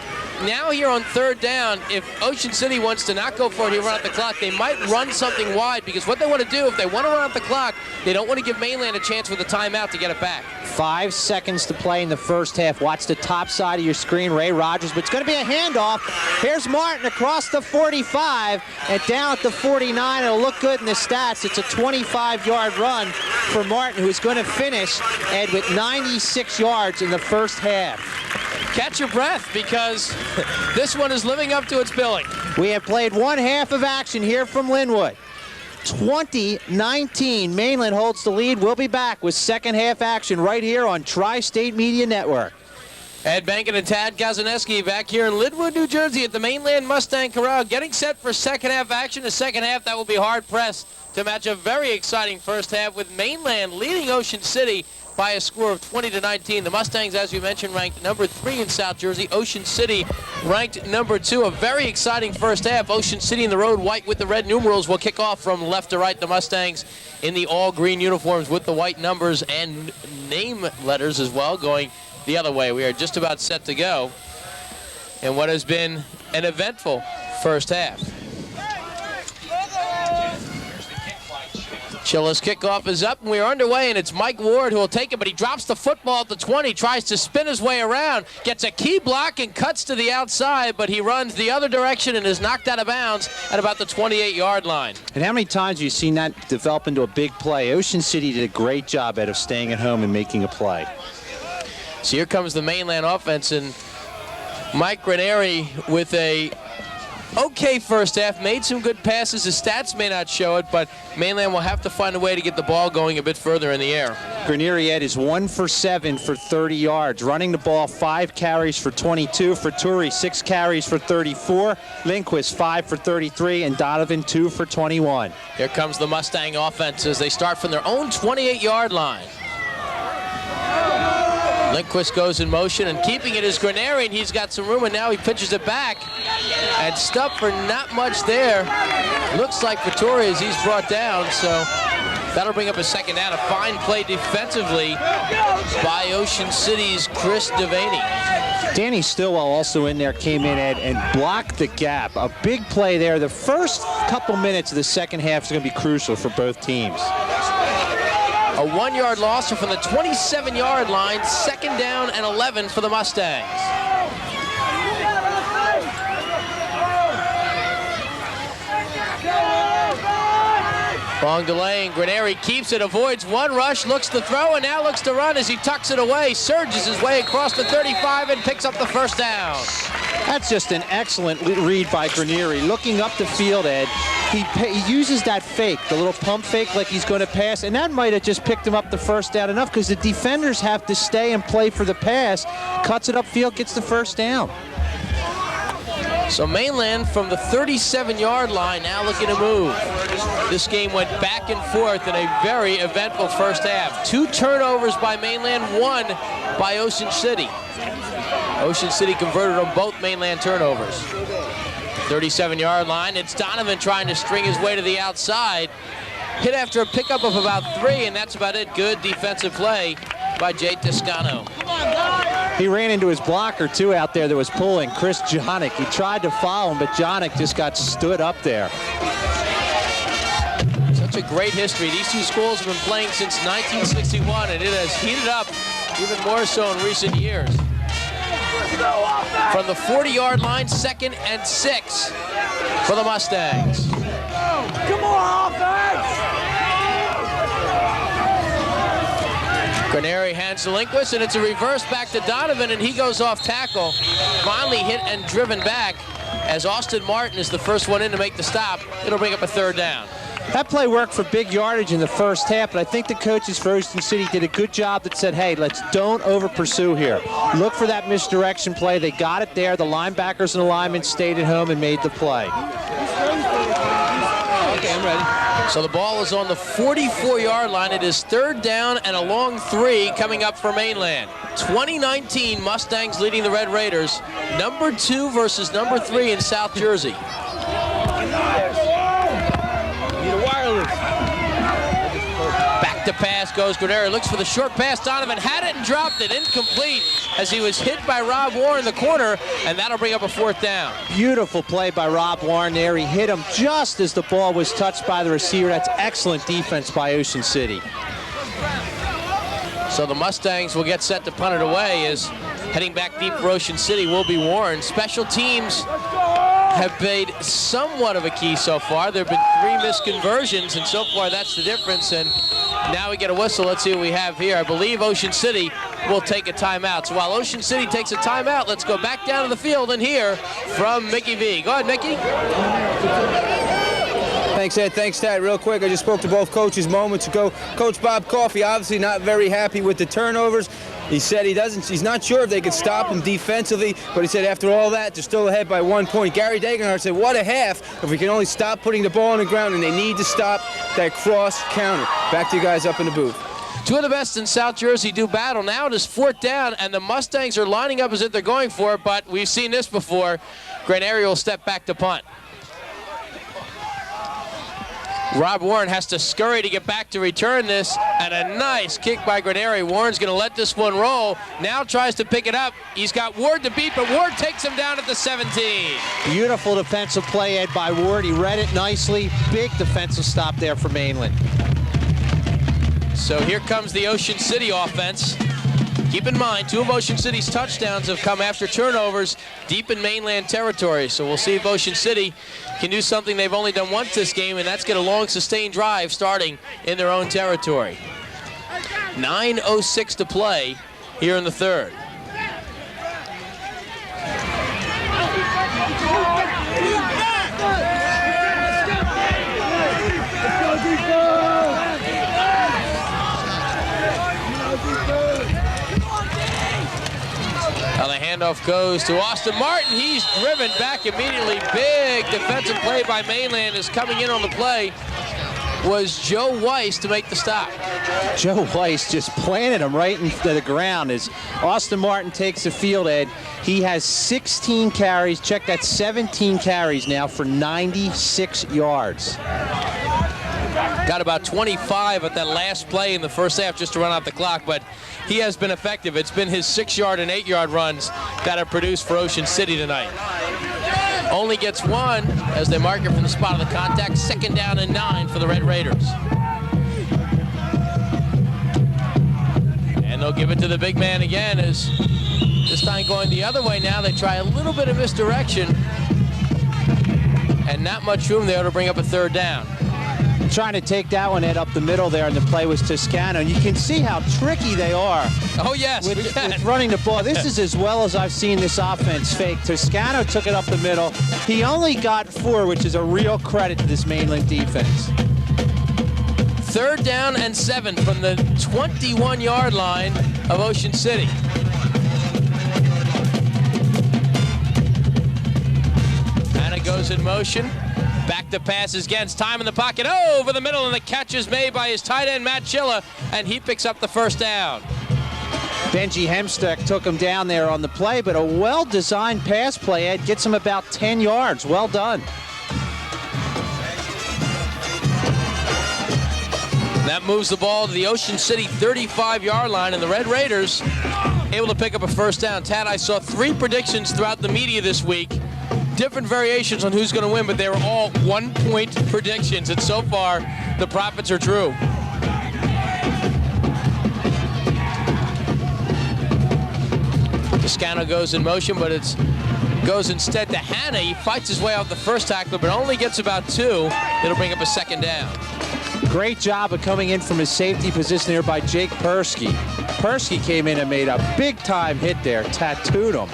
now here on 3rd down, if Ocean City wants to not go for it, he'll run out the clock, they might run something wide, because what they want to do, if they want to run out the clock, they don't want to give Mainland a chance with a timeout to get it back. 5 seconds to play in the first half. Watch the top side of your screen, Ray Rogers, but it's going to be a handoff. Here's Martin across the 45 and down at the 49. It'll look good in the stats. It's a 25-yard run for Martin, who is going to finish, Ed, with 96 yards in the first half. Catch your breath, because this one is living up to its billing. We have played one half of action here from Linwood. 20-19, Mainland holds the lead. We'll be back with second half action right here on Tri-State Media Network. Ed Bankin and Tad Kazaneski back here in Linwood, New Jersey at the Mainland Mustang Corral, getting set for second half action. The second half that will be hard-pressed to match a very exciting first half, with Mainland leading Ocean City by a score of 20-19. The Mustangs, as we mentioned, ranked number 3 in South Jersey. Ocean City ranked number 2. A very exciting first half. Ocean City in the road, white with the red numerals, will kick off from left to right. The Mustangs in the all-green uniforms with the white numbers and name letters as well, going the other way. We are just about set to go in what has been an eventful first half. Chilla's kickoff is up, and we are underway, and it's Mike Ward who will take it, but he drops the football at the 20, tries to spin his way around, gets a key block and cuts to the outside, but he runs the other direction and is knocked out of bounds at about the 28-yard line. And how many times have you seen that develop into a big play? Ocean City did a great job of staying at home and making a play. So here comes the Mainland offense, and Mike Ranieri with a okay first half, made some good passes. The stats may not show it, but Mainland will have to find a way to get the ball going a bit further in the air. Granieri, Ed, is 1 for 7 for 30 yards. Running the ball, 5 carries for 22. For Turi, 6 carries for 34. Lindquist, 5 for 33. And Donovan, 2 for 21. Here comes the Mustang offense as they start from their own 28-yard line. Lindquist goes in motion, and keeping it is Granieri, and he's got some room, and now he pitches it back. And stuff for not much there. Looks like Vittori as he's brought down, so that'll bring up a second down. A fine play defensively by Ocean City's Chris Devaney. Danny Stillwell also in there, came in and blocked the gap. A big play there. The first couple minutes of the second half is going to be crucial for both teams. A 1-yard loss from the 27-yard line. Second down and 11 for the Mustangs. Long delay, and Granary keeps it, avoids one rush, looks to throw, and now looks to run as he tucks it away, surges his way across the 35 and picks up the first down. That's just an excellent read by Granary. Looking up the field, Ed, he uses that fake, the little pump fake like he's going to pass, and that might have just picked him up the first down enough because the defenders have to stay and play for the pass. Cuts it upfield, gets the first down. So Mainland from the 37-yard line now looking to move. This game went back and forth in a very eventful first half. 2 turnovers by Mainland, 1 by Ocean City. Ocean City converted on both Mainland turnovers. 37-yard line, it's Donovan trying to string his way to the outside. Hit after a pickup of about 3, and that's about it. Good defensive play by Jay Toscano. He ran into his blocker, too, out there that was pulling, Chris Jonick. He tried to follow him, but Jonick just got stood up there. Such a great history. These two schools have been playing since 1961, and it has heated up even more so in recent years. From the 40-yard line, 2nd and 6 for the Mustangs. Come on, offense! Granary hands to Lindquist, and it's a reverse back to Donovan, and he goes off tackle. Finally hit and driven back as Austin Martin is the first one in to make the stop. It'll bring up a 3rd down. That play worked for big yardage in the first half, but I think the coaches for Ocean City did a good job that said, hey, don't over pursue here. Look for that misdirection play. They got it there. The linebackers and the linemen stayed at home and made the play. Okay, I'm ready. So the ball is on the 44-yard line. It is 3rd down and a long 3 coming up for Mainland. 2019 Mustangs leading the Red Raiders. Number 2 versus number 3 in South Jersey. Back to pass goes Granary. Looks for the short pass. Donovan had it and dropped it. Incomplete as he was hit by Rob Warren in the corner, and that'll bring up a 4th down. Beautiful play by Rob Warren there. He hit him just as the ball was touched by the receiver. That's excellent defense by Ocean City. So the Mustangs will get set to punt it away as heading back deep for Ocean City will be Warren. Special teams have played somewhat of a key so far. There have been 3 missed conversions, and so far that's the difference. And now we get a whistle. Let's see what we have here. I believe Ocean City will take a timeout. So while Ocean City takes a timeout, let's go back down to the field and hear from Mickey V. Go ahead, Mickey. Thanks, Ed. Thanks, Tad. Real quick, I just spoke to both coaches moments ago. Coach Bob Coffey obviously not very happy with the turnovers. He said he's not sure if they could stop him defensively, but he said after all that, they're still ahead by 1 point. Gary Dagenhart said, what a half if we can only stop putting the ball on the ground, and they need to stop that cross counter. Back to you guys up in the booth. 2 of the best in South Jersey do battle. Now it is 4th down, and the Mustangs are lining up as if they're going for it, but we've seen this before. Granary will step back to punt. Rob Warren has to scurry to get back to return this, and a nice kick by Granary. Warren's going to let this one roll. Now tries to pick it up. He's got Ward to beat, but Ward takes him down at the 17. Beautiful defensive play, Ed, by Ward. He read it nicely. Big defensive stop there for Mainland. So here comes the Ocean City offense. Keep in mind, 2 of Ocean City's touchdowns have come after turnovers deep in Mainland territory. So we'll see if Ocean City can do something they've only done once this game, and that's get a long, sustained drive starting in their own territory. 9:06 to play here in the 3rd. Now the handoff goes to Austin Martin. He's driven back immediately. Big defensive play by Mainland is coming in on the play. Was Joe Weiss to make the stop. Joe Weiss just planted him right into the ground as Austin Martin takes the field, Ed. He has 16 carries. Check that, 17 carries now for 96 yards. Got about 25 at that last play in the first half just to run out the clock, but he has been effective. It's been his 6-yard and 8-yard runs that have produced for Ocean City tonight. Only gets 1 as they mark it from the spot of the contact. 2nd down and 9 for the Red Raiders. And they'll give it to the big man again as this time going the other way now. They try a little bit of misdirection and not much room there to bring up a 3rd down. Trying to take that one, Ed, up the middle there, and the play was Toscano. And you can see how tricky they are. Oh, yes. With running the ball. This is as well as I've seen this offense fake. Toscano took it up the middle. He only got 4, which is a real credit to this Mainland defense. 3rd down and 7 from the 21-yard line of Ocean City. Hanna goes in motion. Back to passes again. Time in the pocket. Over the middle, and the catch is made by his tight end, Matt Chilla, and he picks up the 1st down. Benji Hemsteck took him down there on the play, but a well-designed pass play, Ed, gets him about 10 yards. Well done. That moves the ball to the Ocean City 35-yard line, and the Red Raiders able to pick up a 1st down. Tad, I saw 3 predictions throughout the media this week. Different variations on who's going to win, but they were all 1-point predictions, and so far, the profits are true. Toscano goes in motion, but it goes instead to Hanna. He fights his way out the 1st tackler, but only gets about 2. It'll bring up a 2nd down. Great job of coming in from his safety position there by Jake Persky. Persky came in and made a big-time hit there, tattooed him.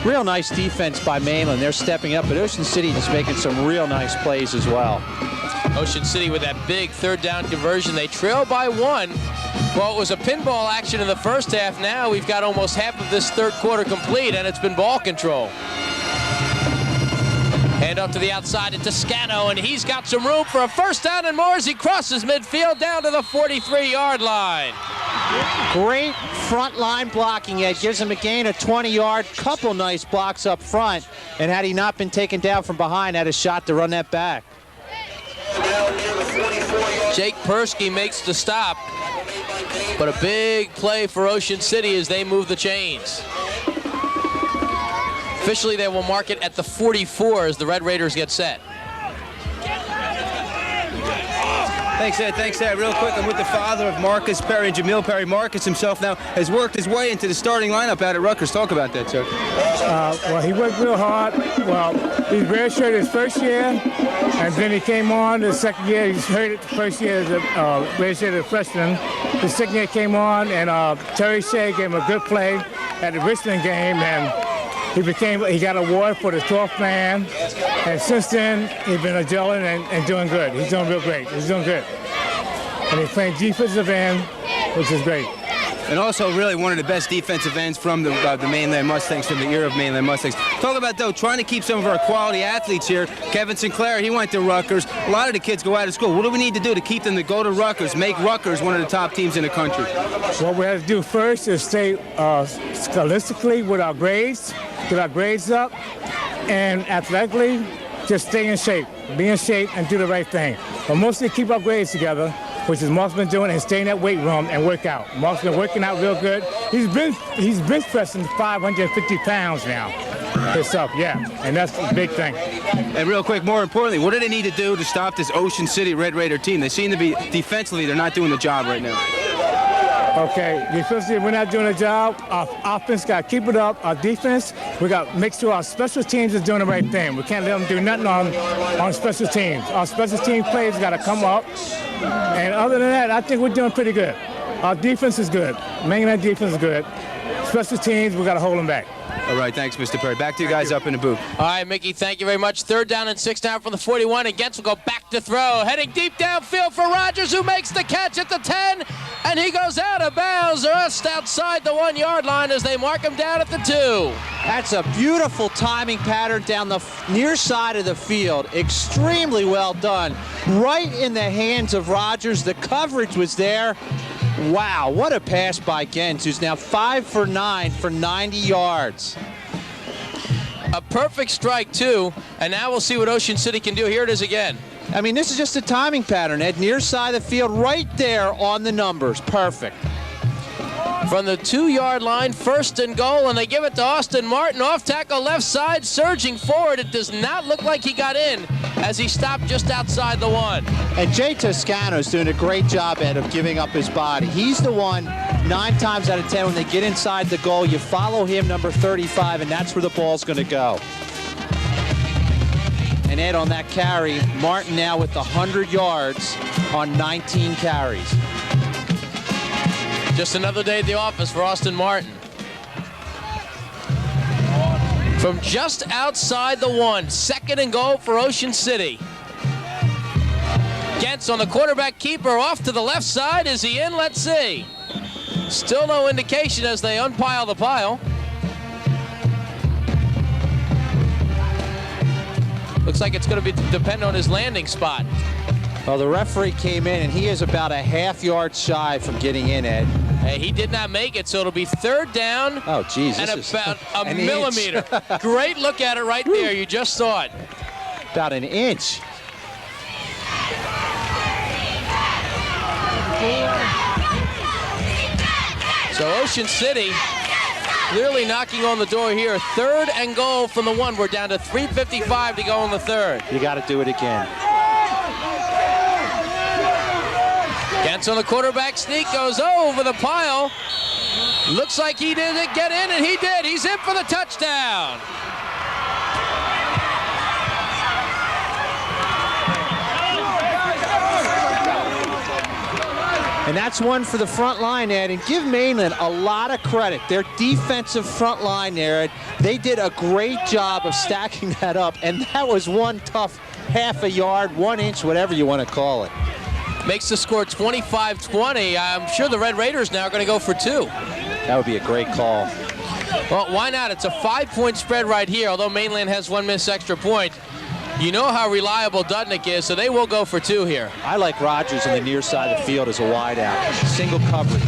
Real nice defense by Mainland. They're stepping up, but Ocean City just making some real nice plays as well. Ocean City with that big 3rd down conversion. They trail by 1. Well, it was a pinball action in the 1st half. Now we've got almost half of this 3rd quarter complete, and it's been ball control. Hand off to the outside to Toscano, and he's got some room for a 1st down and more as he crosses midfield down to the 43-yard line. Great front line blocking, Ed. Gives him a gain of 20-yard. Couple nice blocks up front, and had he not been taken down from behind, had a shot to run that back. Jake Persky makes the stop, but a big play for Ocean City as they move the chains. Officially, they will mark it at the 44 as the Red Raiders get set. Thanks, Ed. Thanks, Ed. Real quick, I'm with the father of Marcus Perry and Jamil Perry. Marcus himself now has worked his way into the starting lineup out at Rutgers. Talk about that, sir. Well, he worked real hard. Well, he redshirted his 1st year, and then he came on the 2nd year. He hurt it the 1st year as a redshirted freshman. The 2nd year came on, and Terry Shea gave him a good play at the Richmond game, and he got an award for the 12th man, and since then he's been gelling and doing good. He's doing real great. He's doing good, and he's playing defensive end, which is great. And also really one of the best defensive ends from the Mainland Mustangs, from the era of Mainland Mustangs. Talk about, though, trying to keep some of our quality athletes here. Kevin Sinclair, he went to Rutgers. A lot of the kids go out of school. What do we need to do to keep them to go to Rutgers, make Rutgers one of the top teams in the country? What we have to do first is stay scholastically with our grades, get our grades up, and athletically, just stay in shape, be in shape, and do the right thing. But mostly keep our grades together, which is Mark's been doing, and stay in that weight room and work out. Mark's been working out real good. He's bench pressing 550 pounds now himself, yeah, and that's a big thing. And real quick, more importantly, what do they need to do to stop this Ocean City Red Raider team? They seem to be, defensively, they're not doing the job right now. Okay, defensively, we're not doing a job. Our offense got to keep it up. Our defense, we got to make sure our special teams is doing the right thing. We can't let them do nothing on special teams. Our special team players got to come up. And other than that, I think we're doing pretty good. Our defense is good. Mainland defense is good. Special teams, we got to hold them back. All right, thanks, Mr. Perry. Back to you guys up in the booth. All right, Mickey, thank you very much. 3rd down and 6 now from the 41. And Gentz will go back to throw. Heading deep downfield for Rogers, who makes the catch at the 10. And he goes out of bounds just outside the 1-yard line as they mark him down at the 2. That's a beautiful timing pattern down the near side of the field. Extremely well done. Right in the hands of Rogers. The coverage was there. Wow, what a pass by Gentz, who's now 5 for 9 for 90 yards. A perfect strike, too, and now we'll see what Ocean City can do. Here it is again. I mean, this is just a timing pattern, Ed. Near side of the field, right there on the numbers. Perfect. From the 2-yard line, 1st and goal, and they give it to Austin Martin. Off tackle left side, surging forward. It does not look like he got in as he stopped just outside the 1. And Jay Toscano's doing a great job, Ed, of giving up his body. He's the one, 9 times out of 10, when they get inside the goal, you follow him, number 35, and that's where the ball's going to go. And Ed, on that carry, Martin now with 100 yards on 19 carries. Just another day at the office for Austin Martin. From just outside the 1, 2nd and goal for Ocean City. Gentz on the quarterback keeper, off to the left side. Is he in? Let's see. Still no indication as they unpile the pile. Looks like it's going to depend on his landing spot. Well, the referee came in, and he is about a half-yard shy from getting in, Ed. Hey, he did not make it, so it'll be 3rd down. Oh, geez. And about a millimeter. Great look at it right there. You just saw it. About an inch. So Ocean City clearly knocking on the door here. 3rd and goal from the 1. We're down to 3:55 to go in the 3rd. You got to do it again. Gentz on the quarterback sneak, goes over the pile. Looks like he didn't get in, and he did. He's in for the touchdown. And that's one for the front line, Ed. And give Mainland a lot of credit. Their defensive front line there, Ed, they did a great job of stacking that up. And that was one tough half a yard, 1 inch, whatever you want to call it. Makes the score 25-20. I'm sure the Red Raiders now are going to go for 2. That would be a great call. Well, why not? It's a 5-point spread right here, although Mainland has 1 missed extra point. You know how reliable Dudnick is, so they will go for 2 here. I like Rogers on the near side of the field as a wideout. Single coverage.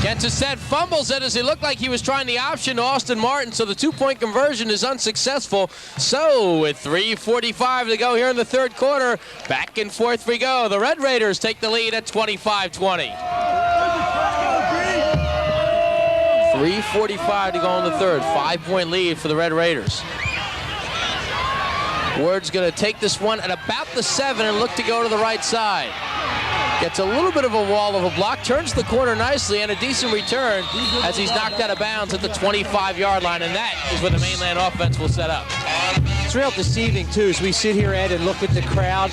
Gentz is set, fumbles it as he looked like he was trying the option to Austin Martin, so the 2-point conversion is unsuccessful. So with 3:45 to go here in the 3rd quarter, back and forth we go. The Red Raiders take the lead at 25-20. 3:45 to go in the 3rd. 5-point lead for the Red Raiders. Ward's going to take this one at about the 7 and look to go to the right side. Gets a little bit of a wall of a block, turns the corner nicely, and a decent return as he's knocked out of bounds at the 25-yard line, and that is where the Mainland offense will set up. It's real deceiving, too, as we sit here, Ed, and look at the crowd.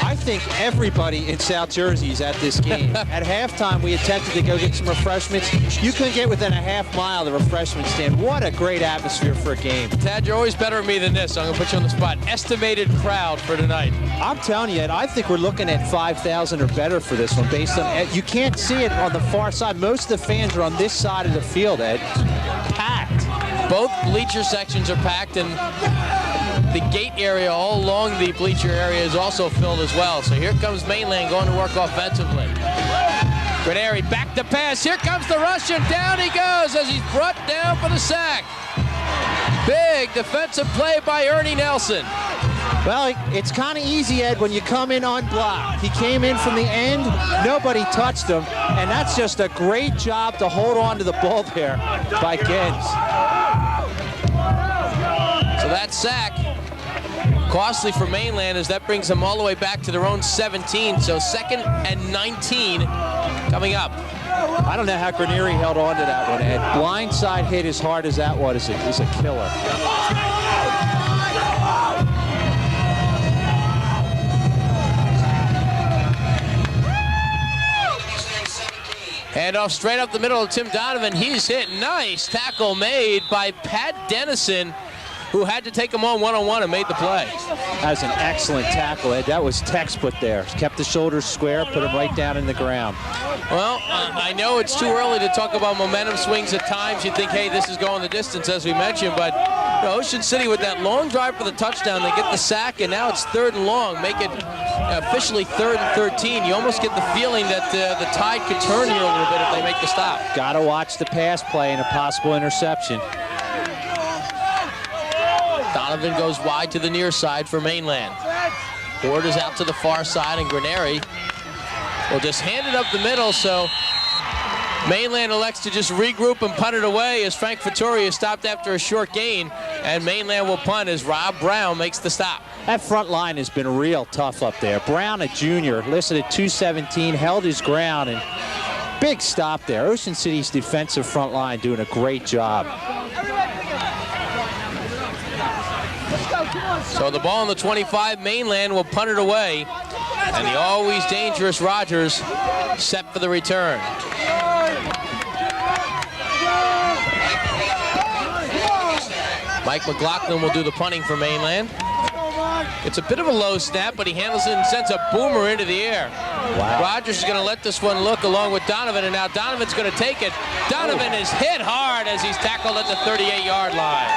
I think everybody in South Jersey is at this game. At halftime, we attempted to go get some refreshments. You couldn't get within a half mile of the refreshment stand. What a great atmosphere for a game. Tad, you're always better at me than this, so I'm going to put you on the spot. Estimated crowd for tonight. I'm telling you, Ed, I think we're looking at 5,000 or better for this one based on, you can't see it on the far side. Most of the fans are on this side of the field, Ed. Packed. Both bleacher sections are packed, and the gate area all along the bleacher area is also filled as well. So here comes Mainland going to work offensively. Granary back to pass. Here comes the rush, and down he goes as he's brought down for the sack. Big defensive play by Ernie Nelson. Well, it's kind of easy, Ed, when you come in unblocked. He came in from the end, nobody touched him, and that's just a great job to hold on to the ball there by Gens. So that sack, costly for Mainland as that brings them all the way back to their own 17. So 2nd and 19 coming up. I don't know how Granary held on to that one, Ed. Blindside hit as hard as that was is a killer. Handoff straight up the middle of Tim Donovan. He's hit. Nice tackle made by Pat Dennison, who had to take him on one-on-one and made the play. That was an excellent tackle, Ed. That was textbook there. Kept the shoulders square, put him right down in the ground. Well, I know it's too early to talk about momentum swings at times. You think, hey, this is going the distance, as we mentioned, but you know, Ocean City with that long drive for the touchdown, they get the sack, and now it's 3rd and long. Make it officially 3rd and 13. You almost get the feeling that the tide could turn here a little bit if they make the stop. Got to watch the pass play and a possible interception. Donovan goes wide to the near side for Mainland. Ward is out to the far side, and Granary will just hand it up the middle, so Mainland elects to just regroup and punt it away as Frank Vittori is stopped after a short gain, and Mainland will punt as Rob Brown makes the stop. That front line has been real tough up there. Brown, a junior, listed at 217, held his ground, and big stop there. Ocean City's defensive front line doing a great job. So the ball on the 25, Mainland will punt it away. And the always dangerous Rogers set for the return. Mike McLaughlin will do the punting for Mainland. It's a bit of a low snap, but he handles it and sends a boomer into the air. Wow. Rogers is going to let this one look along with Donovan, and now Donovan's going to take it. Donovan is hit hard as he's tackled at the 38-yard line.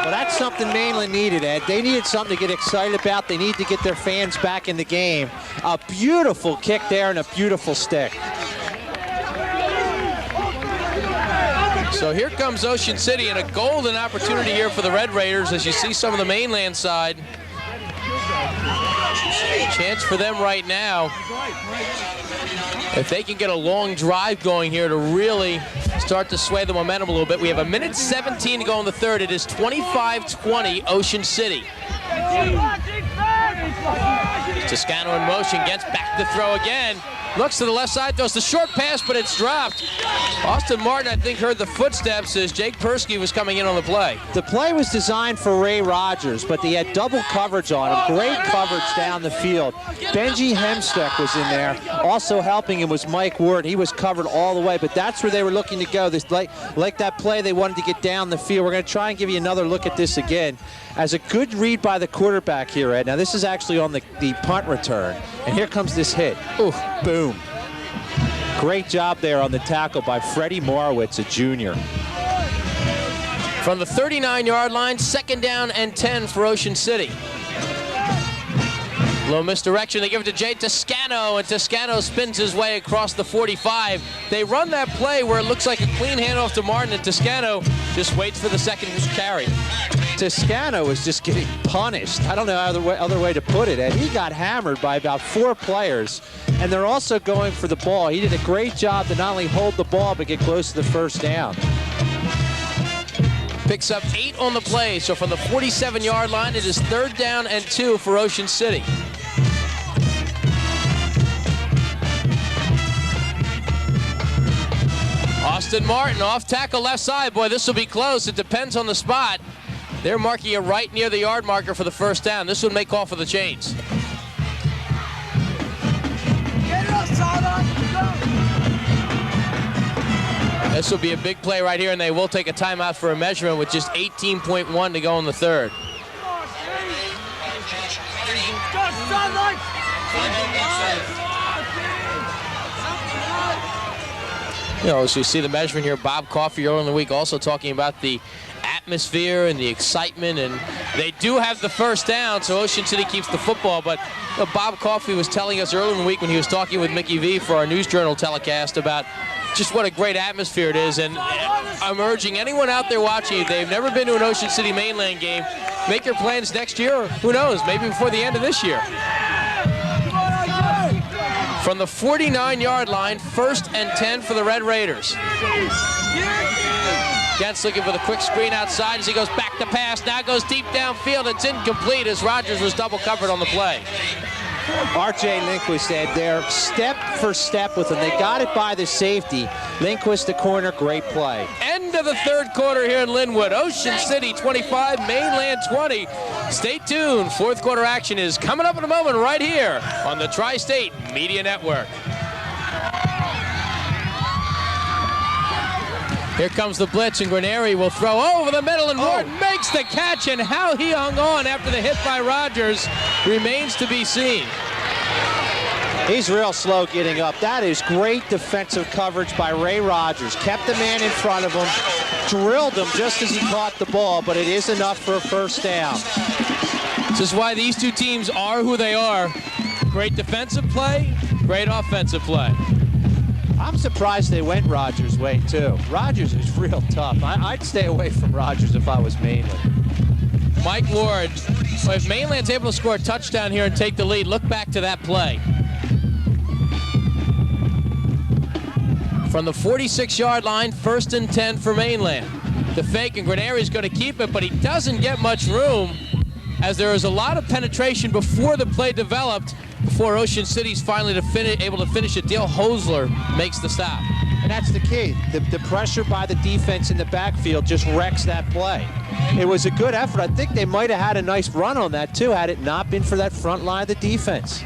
Well, that's something Mainland needed, Ed. They needed something to get excited about. They need to get their fans back in the game. A beautiful kick there and a beautiful stick. So here comes Ocean City, and a golden opportunity here for the Red Raiders as you see some of the Mainland side. Chance for them right now, if they can get a long drive going here to really start to sway the momentum a little bit. We have 1:17 to go in the third. It is 25-20 Ocean City. Toscano in motion, gets back to throw again. Looks to the left side, throws the short pass, but it's dropped. Austin Martin, I think, heard the footsteps as Jake Persky was coming in on the play. The play was designed for Ray Rogers, but they had double coverage on him. Great coverage down the field. Benji Hemsteck was in there. Also helping him was Mike Ward. He was covered all the way, but that's where they were looking to go. This, like that play, they wanted to get down the field. We're going to try and give you another look at this again. As a good read by the quarterback here, Ed. Now, this is actually on the punt return. And here comes this hit. Ooh, boom. Great job there on the tackle by Freddie Morowitz, a junior. From the 39-yard line, 2nd down and 10 for Ocean City. Low misdirection, they give it to Jay Toscano, and Toscano spins his way across the 45. They run that play where it looks like a clean handoff to Martin, and Toscano just waits for the second carry. Toscano was just getting punished. I don't know other way to put it. And he got hammered by about 4 players, and they're also going for the ball. He did a great job to not only hold the ball, but get close to the first down. Picks up 8 on the play, so from the 47-yard line, it is 3rd down and 2 for Ocean City. Austin Martin off tackle left side. Boy, this will be close. It depends on the spot. They're marking it right near the yard marker for the first down. This one may call for the chains. This will be a big play right here, and they will take a timeout for a measurement with just 18.1 to go in the third. You know, as you see the measurement here, Bob Coffey earlier in the week also talking about the atmosphere and the excitement, and they do have the first down, so Ocean City keeps the football. But you know, Bob Coffey was telling us earlier in the week when he was talking with Mickey V for our News Journal telecast about just what a great atmosphere it is. And I'm urging anyone out there watching, if they've never been to an Ocean City Mainland game, make your plans next year, or who knows, maybe before the end of this year. From the 49-yard line, 1st and 10 for the Red Raiders. Gentz looking for the quick screen outside as he goes back to pass. Now goes deep downfield. It's incomplete as Rogers was double covered on the play. R.J. Lindquist said there, step for step with him. They got it by the safety. Lindquist, the corner, great play. End of the third quarter here in Linwood. Ocean City 25, Mainland 20. Stay tuned. Fourth quarter action is coming up in a moment right here on the Tri-State Media Network. Here comes the blitz, and Graneri will throw over the middle, and Ward makes the catch, and how he hung on after the hit by Rogers remains to be seen. He's real slow getting up. That is great defensive coverage by Ray Rogers. Kept the man in front of him, drilled him just as he caught the ball, but it is enough for a first down. This is why these two teams are who they are. Great defensive play, great offensive play. I'm surprised they went Rogers' way, too. Rogers is real tough. I'd stay away from Rogers if I was Mainland. Mike Ward, if Mainland's able to score a touchdown here and take the lead, look back to that play. From the 46-yard line, 1st and 10 for Mainland. The fake, and Graneri's going to keep it, but he doesn't get much room as there is a lot of penetration before the play developed, Before Ocean City's finally able to finish it, Dale Hosler makes the stop. And that's the key. The pressure by the defense in the backfield just wrecks that play. It was a good effort. I think they might have had a nice run on that, too, had it not been for that front line of the defense.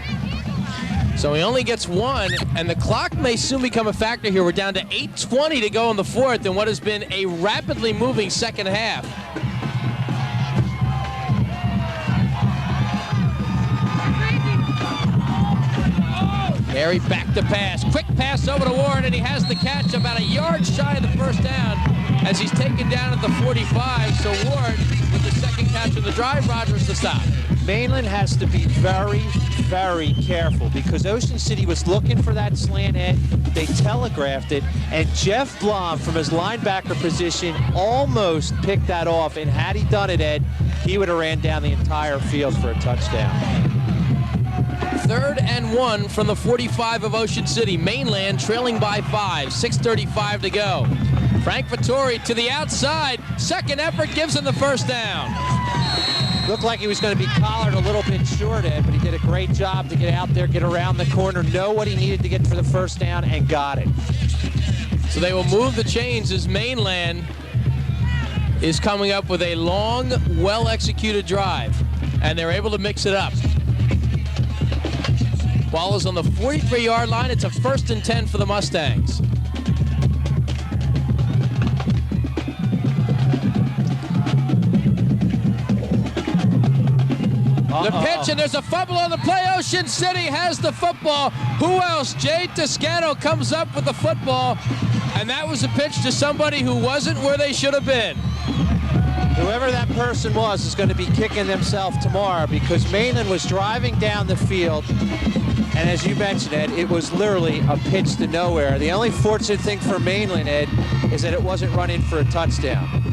So he only gets one, and the clock may soon become a factor here. We're down to 8:20 to go in the fourth in what has been a rapidly moving second half. Gary back to pass. Quick pass over to Ward, and he has the catch about a yard shy of the first down as he's taken down at the 45. So Ward with the second catch of the drive, Rogers to stop. Mainland has to be very, very careful because Ocean City was looking for that slant head. They telegraphed it, and Jeff Blom from his linebacker position almost picked that off. And had he done it, Ed, he would have ran down the entire field for a touchdown. 3rd and 1 from the 45 of Ocean City. Mainland trailing by 5. 6:35 to go. Frank Vittori to the outside. Second effort gives him the first down. Looked like he was going to be collared a little bit short, Ed, but he did a great job to get out there, get around the corner, know what he needed to get for the first down, and got it. So they will move the chains as Mainland is coming up with a long, well-executed drive, and they're able to mix it up. Ball is on the 43-yard line. It's a 1st and 10 for the Mustangs. The pitch, and there's a fumble on the play. Ocean City has the football. Who else? Jay Toscano comes up with the football, and that was a pitch to somebody who wasn't where they should have been. Whoever that person was is going to be kicking themselves tomorrow because Mainland was driving down the field, and as you mentioned, Ed, it was literally a pitch to nowhere. The only fortunate thing for Mainland, Ed, is that it wasn't run in for a touchdown.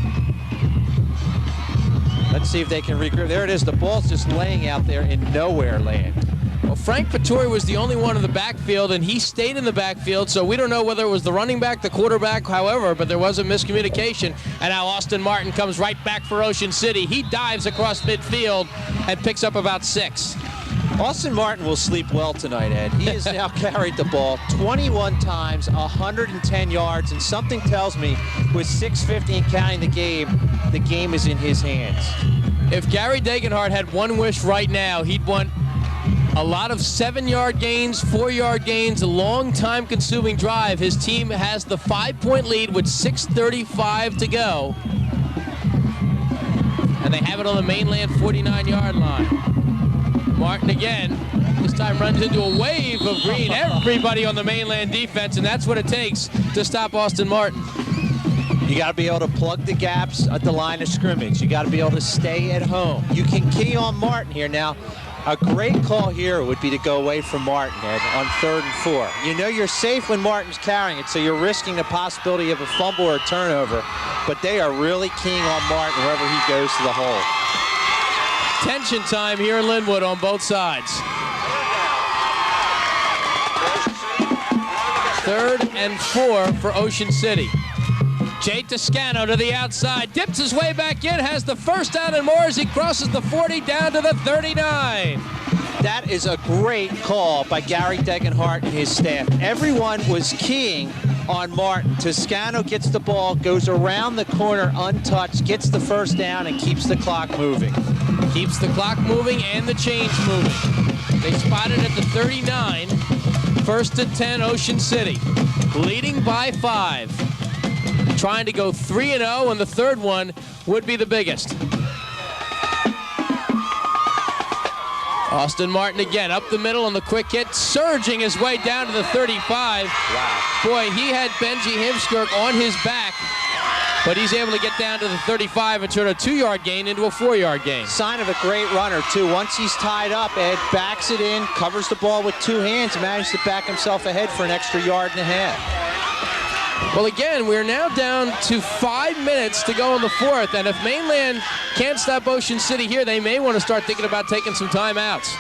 Let's see if they can regroup. There it is. The ball's just laying out there in nowhere land. Well, Frank Vittori was the only one in the backfield, and he stayed in the backfield, so we don't know whether it was the running back, the quarterback, however, but there was a miscommunication. And now Austin Martin comes right back for Ocean City. He dives across midfield and picks up about 6. Austin Martin will sleep well tonight, Ed. He has now carried the ball 21 times, 110 yards, and something tells me with 6:50 and counting the game is in his hands. If Gary Degenhardt had one wish right now, he'd want a lot of 7-yard gains, 4-yard gains, a long time-consuming drive. His team has the 5-point lead with 6:35 to go. And they have it on the Mainland 49-yard line. Martin again, this time runs into a wave of green. Everybody on the Mainland defense, and that's what it takes to stop Austin Martin. You got to be able to plug the gaps at the line of scrimmage. You got to be able to stay at home. You can key on Martin here. Now, a great call here would be to go away from Martin, Ed, on 3rd and 4. You know you're safe when Martin's carrying it, so you're risking the possibility of a fumble or a turnover, but they are really keying on Martin wherever he goes to the hole. Tension time here in Linwood on both sides. 3rd and 4 for Ocean City. Jay Toscano to the outside, dips his way back in, has the first down and more as he crosses the 40 down to the 39. That is a great call by Gary Degenhardt and his staff. Everyone was keying on Martin. Toscano gets the ball, goes around the corner untouched, gets the first down, and keeps the clock moving. Keeps the clock moving and the chains moving. They spotted at the 39. 1st and 10, Ocean City. Leading by 5. Trying to go 3-0, and the third one would be the biggest. Austin Martin again up the middle on the quick hit, surging his way down to the 35. Wow. Boy, he had Benji Himskirk on his back, but he's able to get down to the 35 and turn a 2-yard gain into a 4-yard gain. Sign of a great runner, too. Once he's tied up, Ed backs it in, covers the ball with 2 hands, managed to back himself ahead for an extra 1.5 yards. Well, again, we're now down to 5 minutes to go in the fourth, and if Mainland can't stop Ocean City here, they may want to start thinking about taking some timeouts.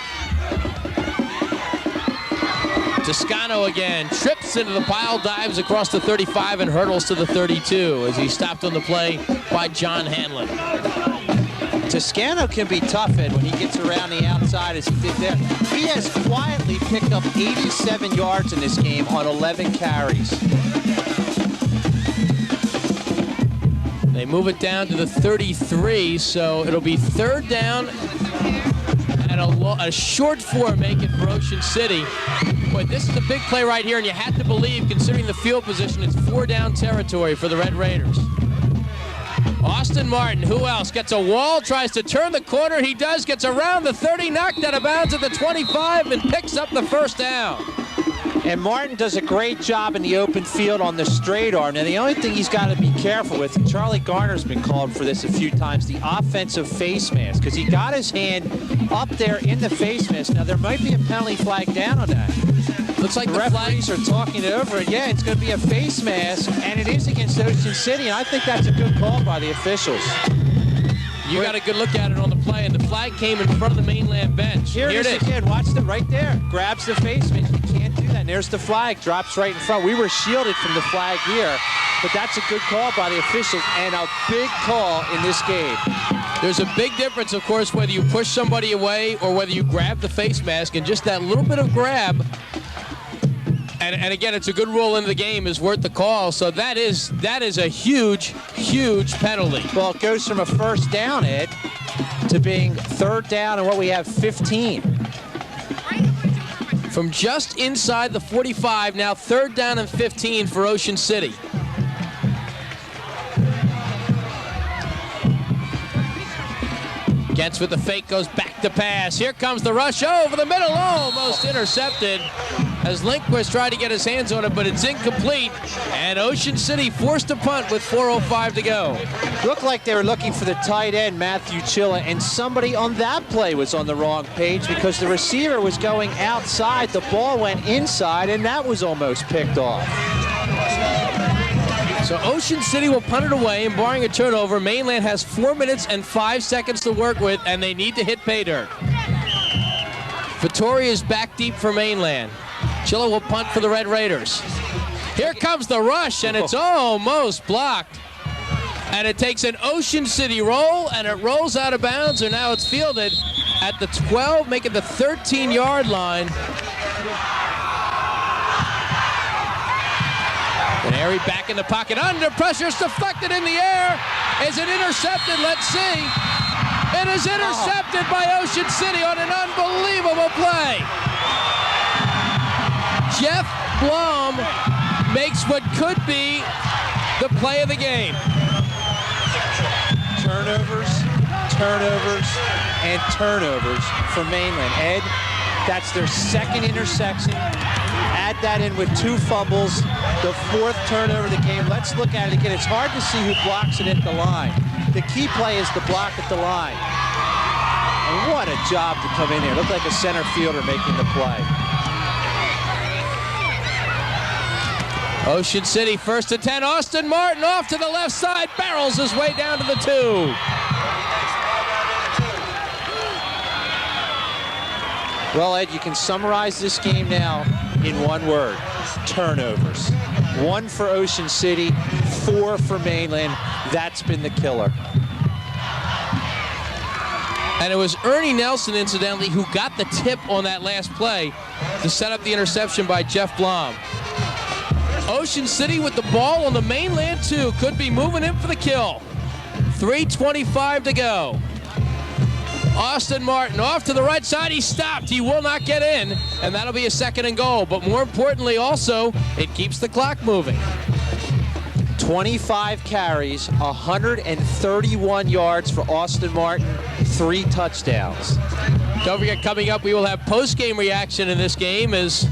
Toscano again trips into the pile, dives across the 35, and hurdles to the 32 as he's stopped on the play by John Hanlon. Toscano can be tough, Ed, when he gets around the outside as he did there. He has quietly picked up 87 yards in this game on 11 carries. They move it down to the 33, so it'll be 3rd down and a short 4 make it for Ocean City. But this is a big play right here, and you have to believe, considering the field position, it's 4-down territory for the Red Raiders. Austin Martin, who else? Gets a wall, tries to turn the corner. He does, gets around the 30, knocked out of bounds at the 25, and picks up the 1st down. And Martin does a great job in the open field on the straight arm. Now, the only thing he's got to be careful with, and Charlie Garner's been called for this a few times, the offensive face mask, because he got his hand up there in the face mask. Now, there might be a penalty flag down on that. Looks like the referees are talking over it. Yeah, it's going to be a face mask, and it is against Ocean City, and I think that's a good call by the officials. You got a good look at it on the play, and the flag came in front of the Mainland bench. Here it is again. Watch it right there. Grabs the face mask. You can't do that. And there's the flag. Drops right in front. We were shielded from the flag here, but that's a good call by the officials, and a big call in this game. There's a big difference, of course, whether you push somebody away or whether you grab the face mask, and just that little bit of grab. And again, it's a good rule in the game, is worth the call. So that is a huge, huge penalty. Well, it goes from a 1st down, Ed, to being 3rd down and what we have 15. From just inside the 45, now 3rd down and 15 for Ocean City. Gets with the fake, goes back to pass. Here comes the rush over the middle, almost intercepted as Lindquist tried to get his hands on it, but it's incomplete, and Ocean City forced to punt with 4:05 to go. Looked like they were looking for the tight end, Matthew Chilla, and somebody on that play was on the wrong page because the receiver was going outside, the ball went inside, and that was almost picked off. So Ocean City will punt it away, and barring a turnover, Mainland has 4 minutes and 5 seconds to work with, and they need to hit pay dirt. Vittoria is back deep for Mainland. Chilla will punt for the Red Raiders. Here comes the rush, and it's almost blocked. And it takes an Ocean City roll, and it rolls out of bounds, and now it's fielded at the 12, making the 13-yard line. And Harry back in the pocket, under pressure, it's deflected in the air. Is it intercepted? Let's see. It is intercepted by Ocean City on an unbelievable play. Jeff Blum makes what could be the play of the game. Turnovers, turnovers, and turnovers for Mainland. Ed, that's their 2nd interception. Add that in with 2 fumbles, the 4th turnover of the game. Let's look at it again. It's hard to see who blocks it at the line. The key play is the block at the line. And what a job to come in here. Looked like a center fielder making the play. Ocean City 1st and 10. Austin Martin off to the left side, barrels his way down to the 2. Well, Ed, you can summarize this game now in one word: turnovers. 1 for Ocean City, 4 for Mainland. That's been the killer. And it was Ernie Nelson, incidentally, who got the tip on that last play to set up the interception by Jeff Blum. Ocean City with the ball on the Mainland 2, could be moving in for the kill. 3:25 to go. Austin Martin off to the right side. He stopped. He will not get in, and that'll be a 2nd and goal. But more importantly, also, it keeps the clock moving. 25 carries, 131 yards for Austin Martin, 3 touchdowns. Don't forget, coming up, we will have post-game reaction in this game as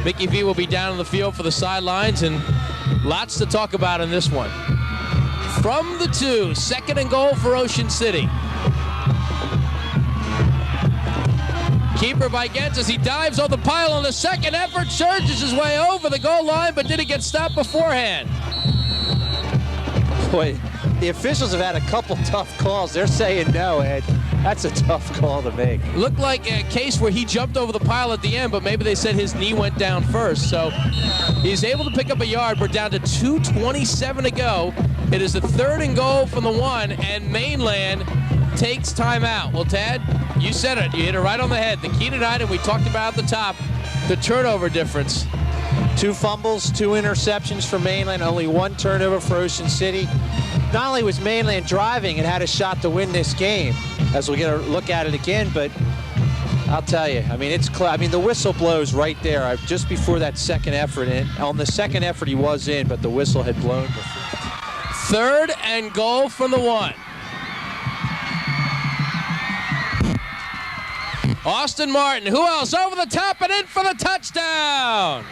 Mickey V will be down on the field for the sidelines, and lots to talk about in this one. From the 2, 2nd and goal for Ocean City. Keeper by Gens as he dives on the pile on the 2nd effort, surges his way over the goal line, but did he get stopped beforehand? Boy, the officials have had a couple tough calls. They're saying no, Ed. That's a tough call to make. Looked like a case where he jumped over the pile at the end, but maybe they said his knee went down first. So he's able to pick up a yard. We're down to 2:27 to go. It is the 3rd and goal from the 1, and Mainland takes timeout. Well, Tad, you said it. You hit it right on the head. The key tonight, and we talked about at the top, the turnover difference. 2 fumbles, 2 interceptions for Mainland, only 1 turnover for Ocean City. Not only was Mainland driving and had a shot to win this game, as we'll get a look at it again, but I'll tell you, I mean, the whistle blows right there just before that second effort. And on the second effort, he was in, but the whistle had blown before. 3rd and goal from the 1. Austin Martin, who else? Over the top and in for the touchdown.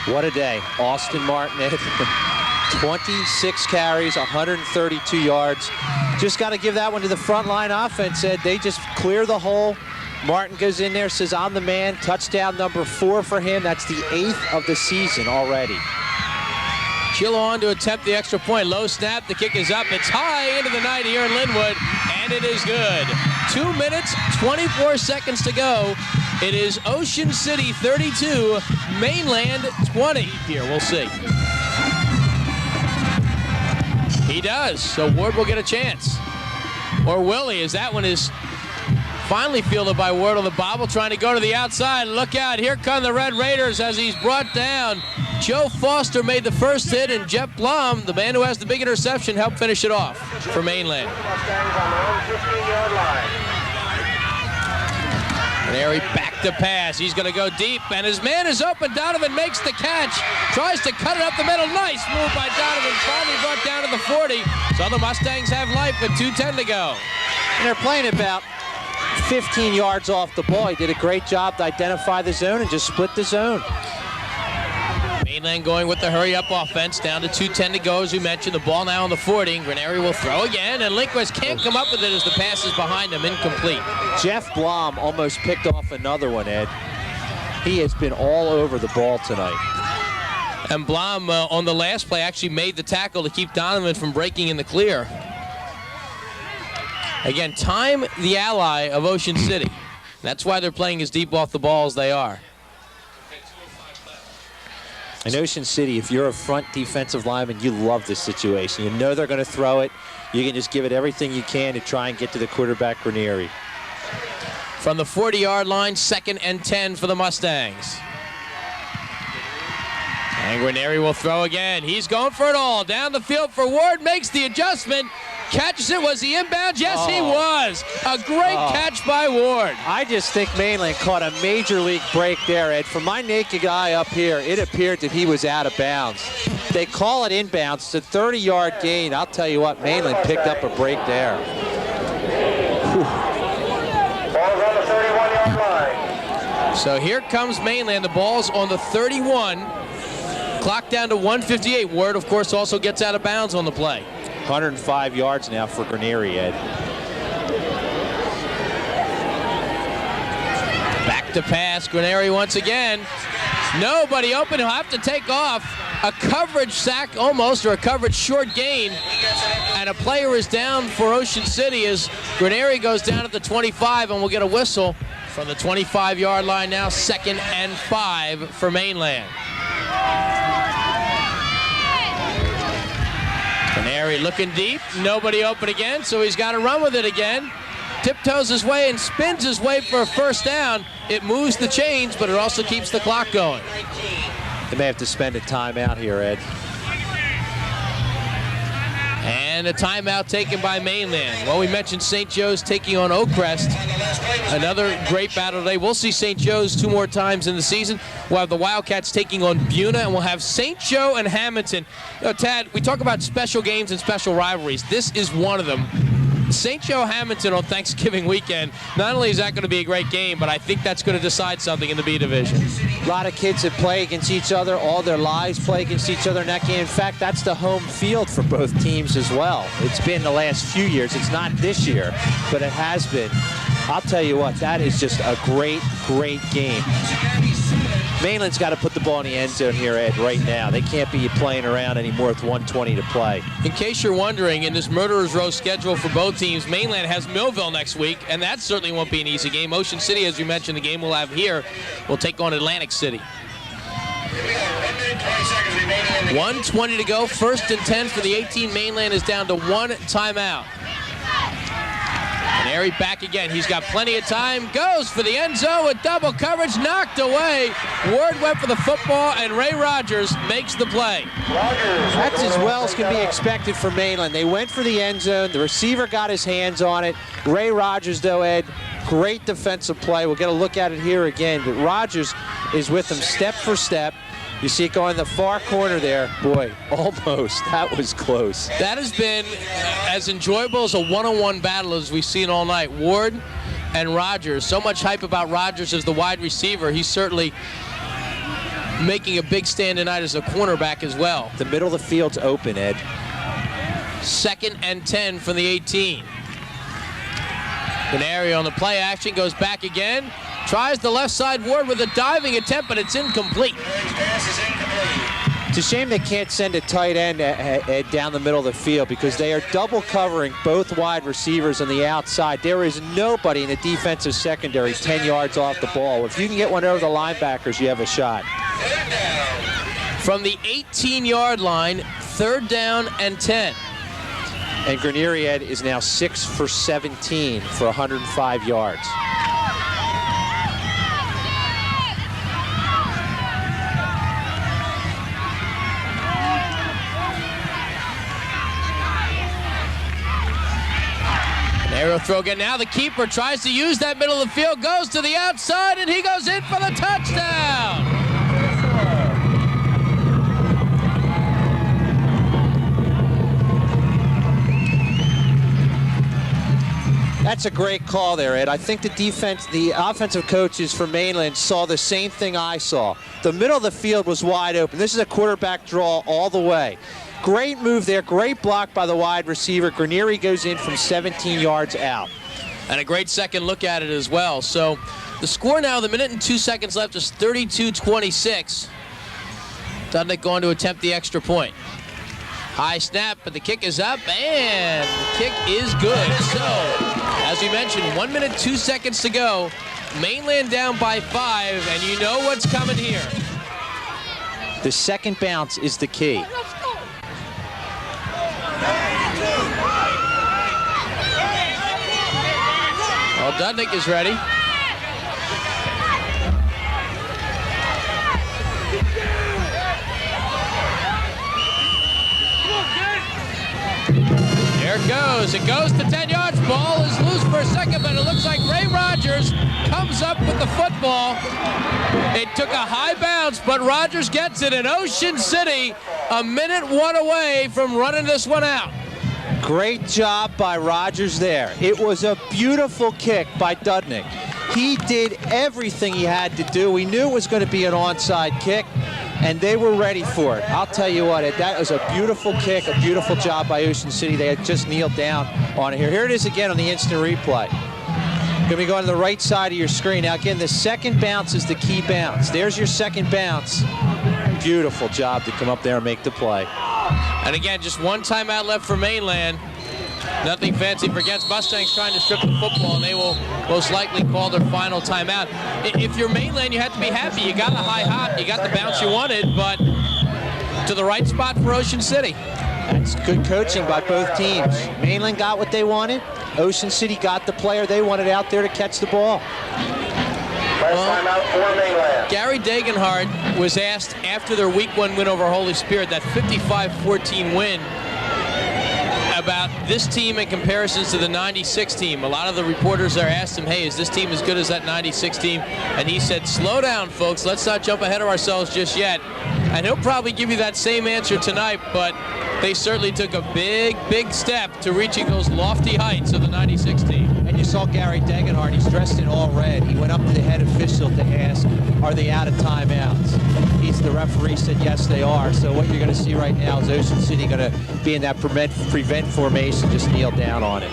What a day. Austin Martin, 26 carries, 132 yards. Just got to give that one to the front line offense, Ed. They just clear the hole. Martin goes in there, says, I'm the man. Touchdown number 4 for him. That's the 8th of the season already. Chill on to attempt the extra point. Low snap, the kick is up. It's high into the night here in Linwood, and it is good. 2 minutes, 24 seconds to go. It is Ocean City 32, Mainland 20 here. We'll see. He does, so Ward will get a chance. Or will he, as that one is finally fielded by Ward on the bobble, trying to go to the outside. Look out, here come the Red Raiders as he's brought down. Joe Foster made the first hit, and Jeff Blum, the man who has the big interception, helped finish it off for Mainland. There he back to pass. He's going to go deep, and his man is open. Donovan makes the catch, tries to cut it up the middle. Nice move by Donovan, finally brought down to the 40. So the Mustangs have life with 2:10 to go. And they're playing about 15 yards off the ball. He did a great job to identify the zone and just split the zone. Mainland going with the hurry-up offense, down to 2:10 to go, as we mentioned. The ball now on the 40. Granary will throw again, and Lindquist can't come up with it as the pass is behind him, incomplete. Jeff Blum almost picked off another one, Ed. He has been all over the ball tonight. And Blum, on the last play, actually made the tackle to keep Donovan from breaking in the clear. Again, time the ally of Ocean City. That's why they're playing as deep off the ball as they are. In Ocean City, if you're a front defensive lineman, you love this situation. You know they're going to throw it. You can just give it everything you can to try and get to the quarterback, Granary. From the 40-yard line, 2nd and 10 for the Mustangs. And Granary will throw again. He's going for it all. Down the field for Ward, makes the adjustment. Catches it. Was he inbound? Yes, he was. A great catch by Ward. I just think Mainland caught a major league break there, Ed. From my naked eye up here, it appeared that he was out of bounds. They call it inbounds. It's a 30-yard gain. I'll tell you what, Mainland picked up a break there. Ball's on the 31-yard line. So here comes Mainland. The ball's on the 31. Clock down to 1:58. Ward, of course, also gets out of bounds on the play. 105 yards now for Granary, Ed. Back to pass, Granary once again. Nobody open, he'll have to take off. A coverage sack almost, or a coverage short gain. And a player is down for Ocean City as Granary goes down at the 25, and we'll get a whistle from the 25-yard line now. 2nd and 5 for Mainland. Granary looking deep, nobody open again, so he's got to run with it again. Tiptoes his way and spins his way for a first down. It moves the chains, but it also keeps the clock going. They may have to spend a timeout here, Ed. And a timeout taken by Mainland. Well, we mentioned St. Joe's taking on Oakcrest. Another great battle today. We'll see St. Joe's 2 more times in the season. We'll have the Wildcats taking on Buna, and we'll have St. Joe and Hamilton. You know, Tad, we talk about special games and special rivalries. This is one of them. St. Joe Hamilton on Thanksgiving weekend. Not only is that going to be a great game, but I think that's going to decide something in the B division. A lot of kids that play against each other all their lives, play against each other in that game. In fact, that's the home field for both teams as well. It's been the last few years. It's not this year, but it has been. I'll tell you what, that is just a great, great game. Mainland's got to put the ball in the end zone here, Ed, right now. They can't be playing around anymore with 1:20 to play. In case you're wondering, in this Murderers Row schedule for both teams, Mainland has Millville next week, and that certainly won't be an easy game. Ocean City, as you mentioned, the game we'll have here, will take on Atlantic City. 1:20 to go, 1st and 10 for the 18. Mainland is down to 1 timeout. And Airy back again. He's got plenty of time. Goes for the end zone with double coverage. Knocked away. Ward went for the football, and Ray Rogers makes the play. That's as well as can be expected for Mainland. They went for the end zone. The receiver got his hands on it. Ray Rogers, though, Ed, great defensive play. We'll get a look at it here again. But Rogers is with him step for step. You see it going in the far corner there. Boy, almost. That was close. That has been as enjoyable as a one-on-one battle as we've seen all night. Ward and Rogers. So much hype about Rogers as the wide receiver. He's certainly making a big stand tonight as a cornerback as well. The middle of the field's open, Ed. 2nd and 10 from the 18. Canario on the play action, goes back again. Tries the left side. Ward with a diving attempt, but it's incomplete. It's a shame they can't send a tight end down the middle of the field because they are double covering both wide receivers on the outside. There is nobody in the defensive secondary 10 yards off the ball. If you can get one over the linebackers, you have a shot. From the 18-yard line, 3rd down and 10. And Granieri, Ed, is now 6 for 17 for 105 yards. Arrow throw again. Now the keeper tries to use that middle of the field, goes to the outside, and he goes in for the touchdown. That's a great call there, Ed. I think the offensive coaches for Mainland saw the same thing I saw. The middle of the field was wide open. This is a quarterback draw all the way. Great move there, great block by the wide receiver. Granieri goes in from 17 yards out. And a great second look at it as well. So the score now, the minute and 2 seconds left, is 32-26. Dudnick going to attempt the extra point. High snap, but the kick is up, and the kick is good. So, as we mentioned, 1 minute, 2 seconds to go. Mainland down by 5, and you know what's coming here. The second bounce is the key. Well, Dudnick is ready. There it goes. It goes to 10 yards. Ball is loose for a second, but it looks like Ray Rogers comes up with the football. It took a high bounce, but Rogers gets it in Ocean City, a minute 1 away from running this one out. Great job by Rogers there. It was a beautiful kick by Dudnick. He did everything he had to do. We knew it was going to be an onside kick, and they were ready for it. I'll tell you what, that was a beautiful kick, a beautiful job by Ocean City. They had just kneeled down on it here. Here it is again on the instant replay. Going to be going to the right side of your screen. Now again, the second bounce is the key bounce. There's your second bounce. Beautiful job to come up there and make the play. And again, just 1 timeout left for Mainland. Nothing fancy for against Mustangs trying to strip the football, and they will most likely call their final timeout. If you're Mainland, you have to be happy. You got the high hop, you got the bounce you wanted, but to the right spot for Ocean City. That's good coaching by both teams. Mainland got what they wanted. Ocean City got the player they wanted out there to catch the ball. Timeout for Mainland. Gary Degenhardt was asked after their Week 1 win over Holy Spirit, that 55-14 win, about this team in comparisons to the 96 team. A lot of the reporters there asked him, hey, is this team as good as that 96 team? And he said, slow down, folks. Let's not jump ahead of ourselves just yet. And he'll probably give you that same answer tonight, but they certainly took a big, big step to reaching those lofty heights of the 96 team. And you saw Gary Degenhardt, he's dressed in all red. He went up to the head official to ask, are they out of timeouts? The referee said yes, they are. So what you're going to see right now is Ocean City going to be in that prevent formation, just kneel down on it.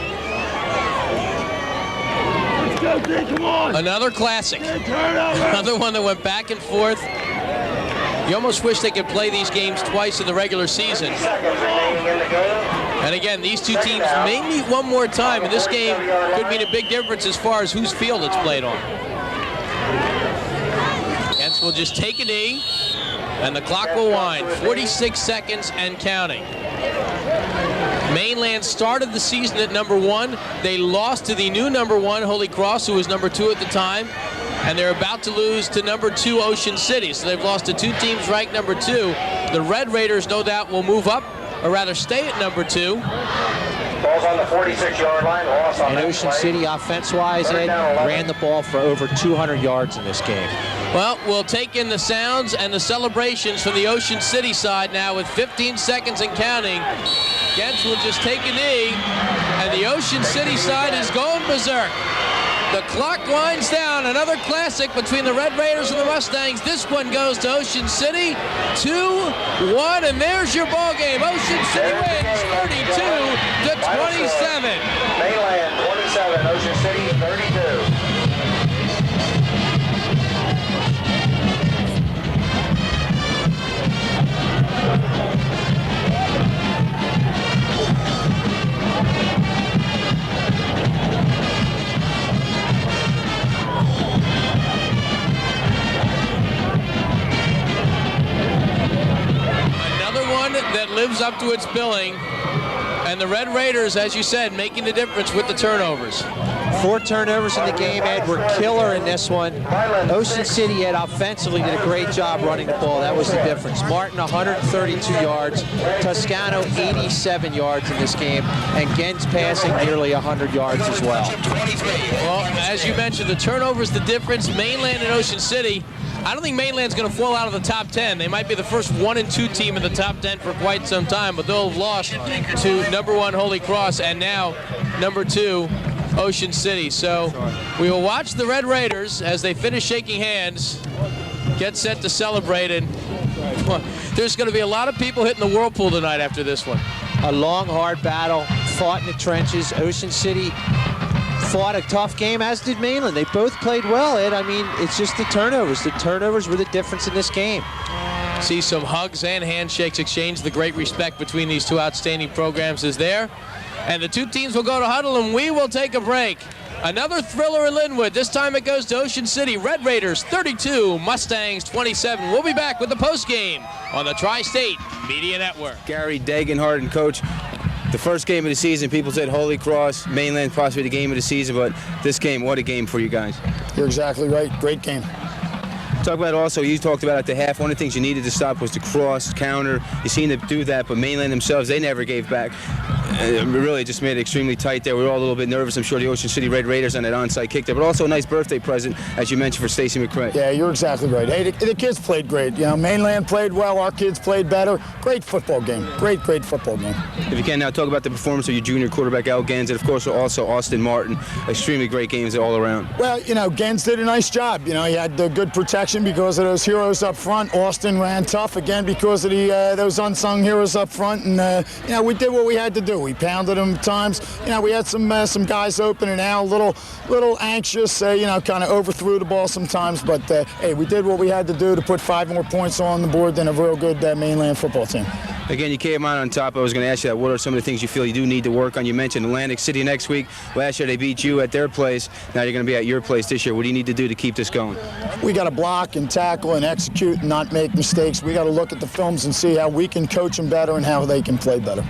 Another classic. Another one that went back and forth. You almost wish they could play these games twice in the regular season. And again, these two teams may meet one more time, and this game could mean a big difference as far as whose field it's played on. Kents will just take a knee, and the clock will wind. 46 seconds and counting. Mainland started the season at #1. They lost to the new #1, Holy Cross, who was #2 at the time. And they're about to lose to #2 Ocean City. So they've lost to two teams ranked #2. The Red Raiders, no doubt, will move up, or rather stay at #2. Ball's on the 46-yard line. Loss on And Ocean City, offense-wise, Ed, ran the ball for over 200 yards in this game. Well, we'll take in the sounds and the celebrations from the Ocean City side now with 15 seconds and counting. Kents will just take a knee, and the Ocean City side is going berserk. The clock winds down. Another classic between the Red Raiders and the Mustangs. This one goes to Ocean City, 2-1, and there's your ball game. Ocean City wins 32-27. Mainland 27, Ocean City 32. That lives up to its billing, and the Red Raiders, as you said, making the difference with the turnovers. 4 turnovers in the game, Ed, were killer in this one. Ocean City, Ed, offensively did a great job running the ball. That was the difference. Martin, 132 yards. Toscano, 87 yards in this game. And Gens passing nearly 100 yards as well. Well, as you mentioned, the turnovers, the difference. Mainland and Ocean City, I don't think Mainland's going to fall out of the top 10. They might be the first 1 and 2 team in the top 10 for quite some time, but they'll have lost to #1 Holy Cross and now #2 Ocean City. So we will watch the Red Raiders as they finish shaking hands, get set to celebrate, and there's going to be a lot of people hitting the whirlpool tonight after this one. A long, hard battle, fought in the trenches. Ocean City fought a tough game, as did Mainland. They both played well, Ed. I mean, it's just the turnovers. The turnovers were the difference in this game. See some hugs and handshakes exchanged. The great respect between these two outstanding programs is there. And the two teams will go to huddle, and we will take a break. Another thriller in Linwood. This time it goes to Ocean City. Red Raiders 32, Mustangs 27. We'll be back with the postgame on the Tri-State Media Network. Gary Degenhardt and Coach. The first game of the season, people said Holy Cross, Mainland, possibly the game of the season, but this game, what a game for you guys. You're exactly right. Great game. Talk about also, you talked about at the half, one of the things you needed to stop was the cross, counter. You seen them do that, but Mainland themselves, they never gave back. It really just made it extremely tight there. We were all a little bit nervous. I'm sure the Ocean City Red Raiders on that onside kick there, but also a nice birthday present, as you mentioned, for Stacey McCray. Yeah, you're exactly right. Hey, the kids played great. You know, Mainland played well. Our kids played better. Great football game. Great football game. If you can now talk about the performance of your junior quarterback, Al Gens, and of course also Austin Martin. Extremely great games all around. Well, you know, Gens did a nice job. You know, he had good protection because of those heroes up front. Austin ran tough again because of those unsung heroes up front, and you know, we did what we had to do. We pounded them times. You know, we had some guys open, and Al a little anxious. You know, kind of overthrew the ball sometimes, but hey, we did what we had to do to put 5 more points on the board than a real good Mainland football team. Again, you came out on top. I was going to ask you that. What are some of the things you feel you do need to work on? You mentioned Atlantic City next week. Last year they beat you at their place. Now you're going to be at your place this year. What do you need to do to keep this going? We got to block and tackle and execute and not make mistakes. We got to look at the films and see how we can coach them better and how they can play better.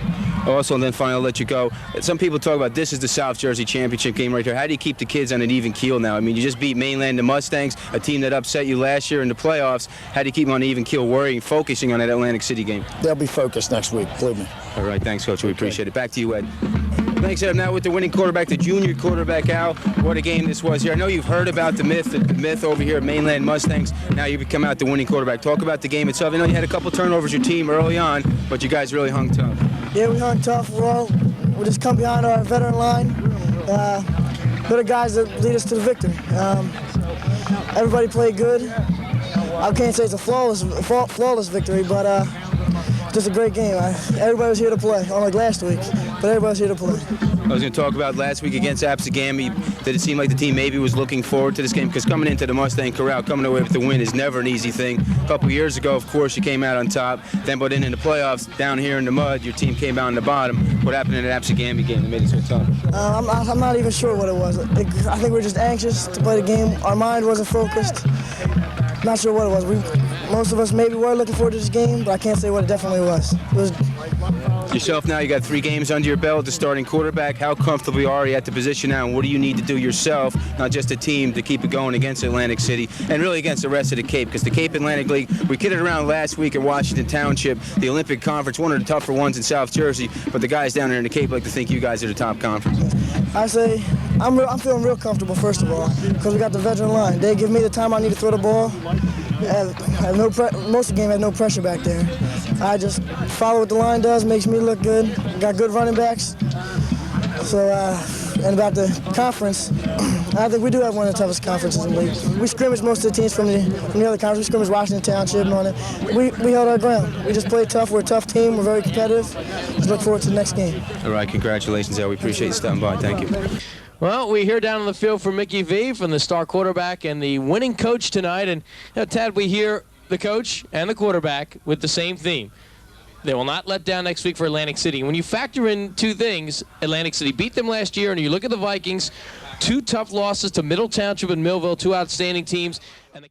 Also, and then finally, I'll let you go. Some people talk about this is the South Jersey Championship game right here. How do you keep the kids on an even keel now? I mean, you just beat Mainland, the Mustangs, a team that upset you last year in the playoffs. How do you keep them on an even keel, worrying, focusing on that Atlantic City game? They'll be focused next week, believe me. All right, thanks, Coach. We appreciate it. Back to you, Ed. Thanks, Ed. Now with the winning quarterback, the junior quarterback, Al. What a game this was here. I know you've heard about the myth over here at Mainland Mustangs. Now you become out the winning quarterback. Talk about the game itself. I know you had a couple turnovers your team early on, but you guys really hung tough. Yeah, we hung tough. We just come behind our veteran line. They're the guys that lead us to the victory. Everybody played good. I can't say it's a flawless victory, but just a great game. Everybody was here to play, unlike last week, but everybody was here to play. I was going to talk about last week against Absegami. Did it seem like the team maybe was looking forward to this game? Because coming into the Mustang Corral, coming away with the win is never an easy thing. A couple years ago, of course, you came out on top. Then, but in the playoffs, down here in the mud, your team came out on the bottom. What happened in that Absegami game that made it so tough? I'm not even sure what it was. I think we were just anxious to play the game. Our mind wasn't focused. Not sure what it was. Most of us maybe were looking forward to this game, but I can't say what it definitely was. Yourself now, you got 3 games under your belt, the starting quarterback. How comfortable are you at the position now, and what do you need to do yourself, not just a team, to keep it going against Atlantic City and really against the rest of the Cape? Because the Cape Atlantic League, we kidded around last week in Washington Township, the Olympic Conference, one of the tougher ones in South Jersey, but the guys down there in the Cape like to think you guys are the top conference. I say I'm feeling real comfortable, first of all, because we got the veteran line. They give me the time I need to throw the ball. Most of the game had no pressure back there. I just follow what the line does, makes me look good. Got good running backs. So, and about the conference, I think we do have one of the toughest conferences in the league. We scrimmaged most of the teams from the other conference. We scrimmaged Washington Township and all that. We held our ground. We just played tough. We're a tough team. We're very competitive. Just look forward to the next game. All right, congratulations, Al. We appreciate you stopping by. Thank you. Well, we hear down on the field from Mickey V, from the star quarterback and the winning coach tonight. And, Tad, we hear the coach and the quarterback with the same theme. They will not let down next week for Atlantic City. When you factor in 2 things, Atlantic City beat them last year, and you look at the Vikings, 2 tough losses to Middle Township and Millville, 2 outstanding teams. And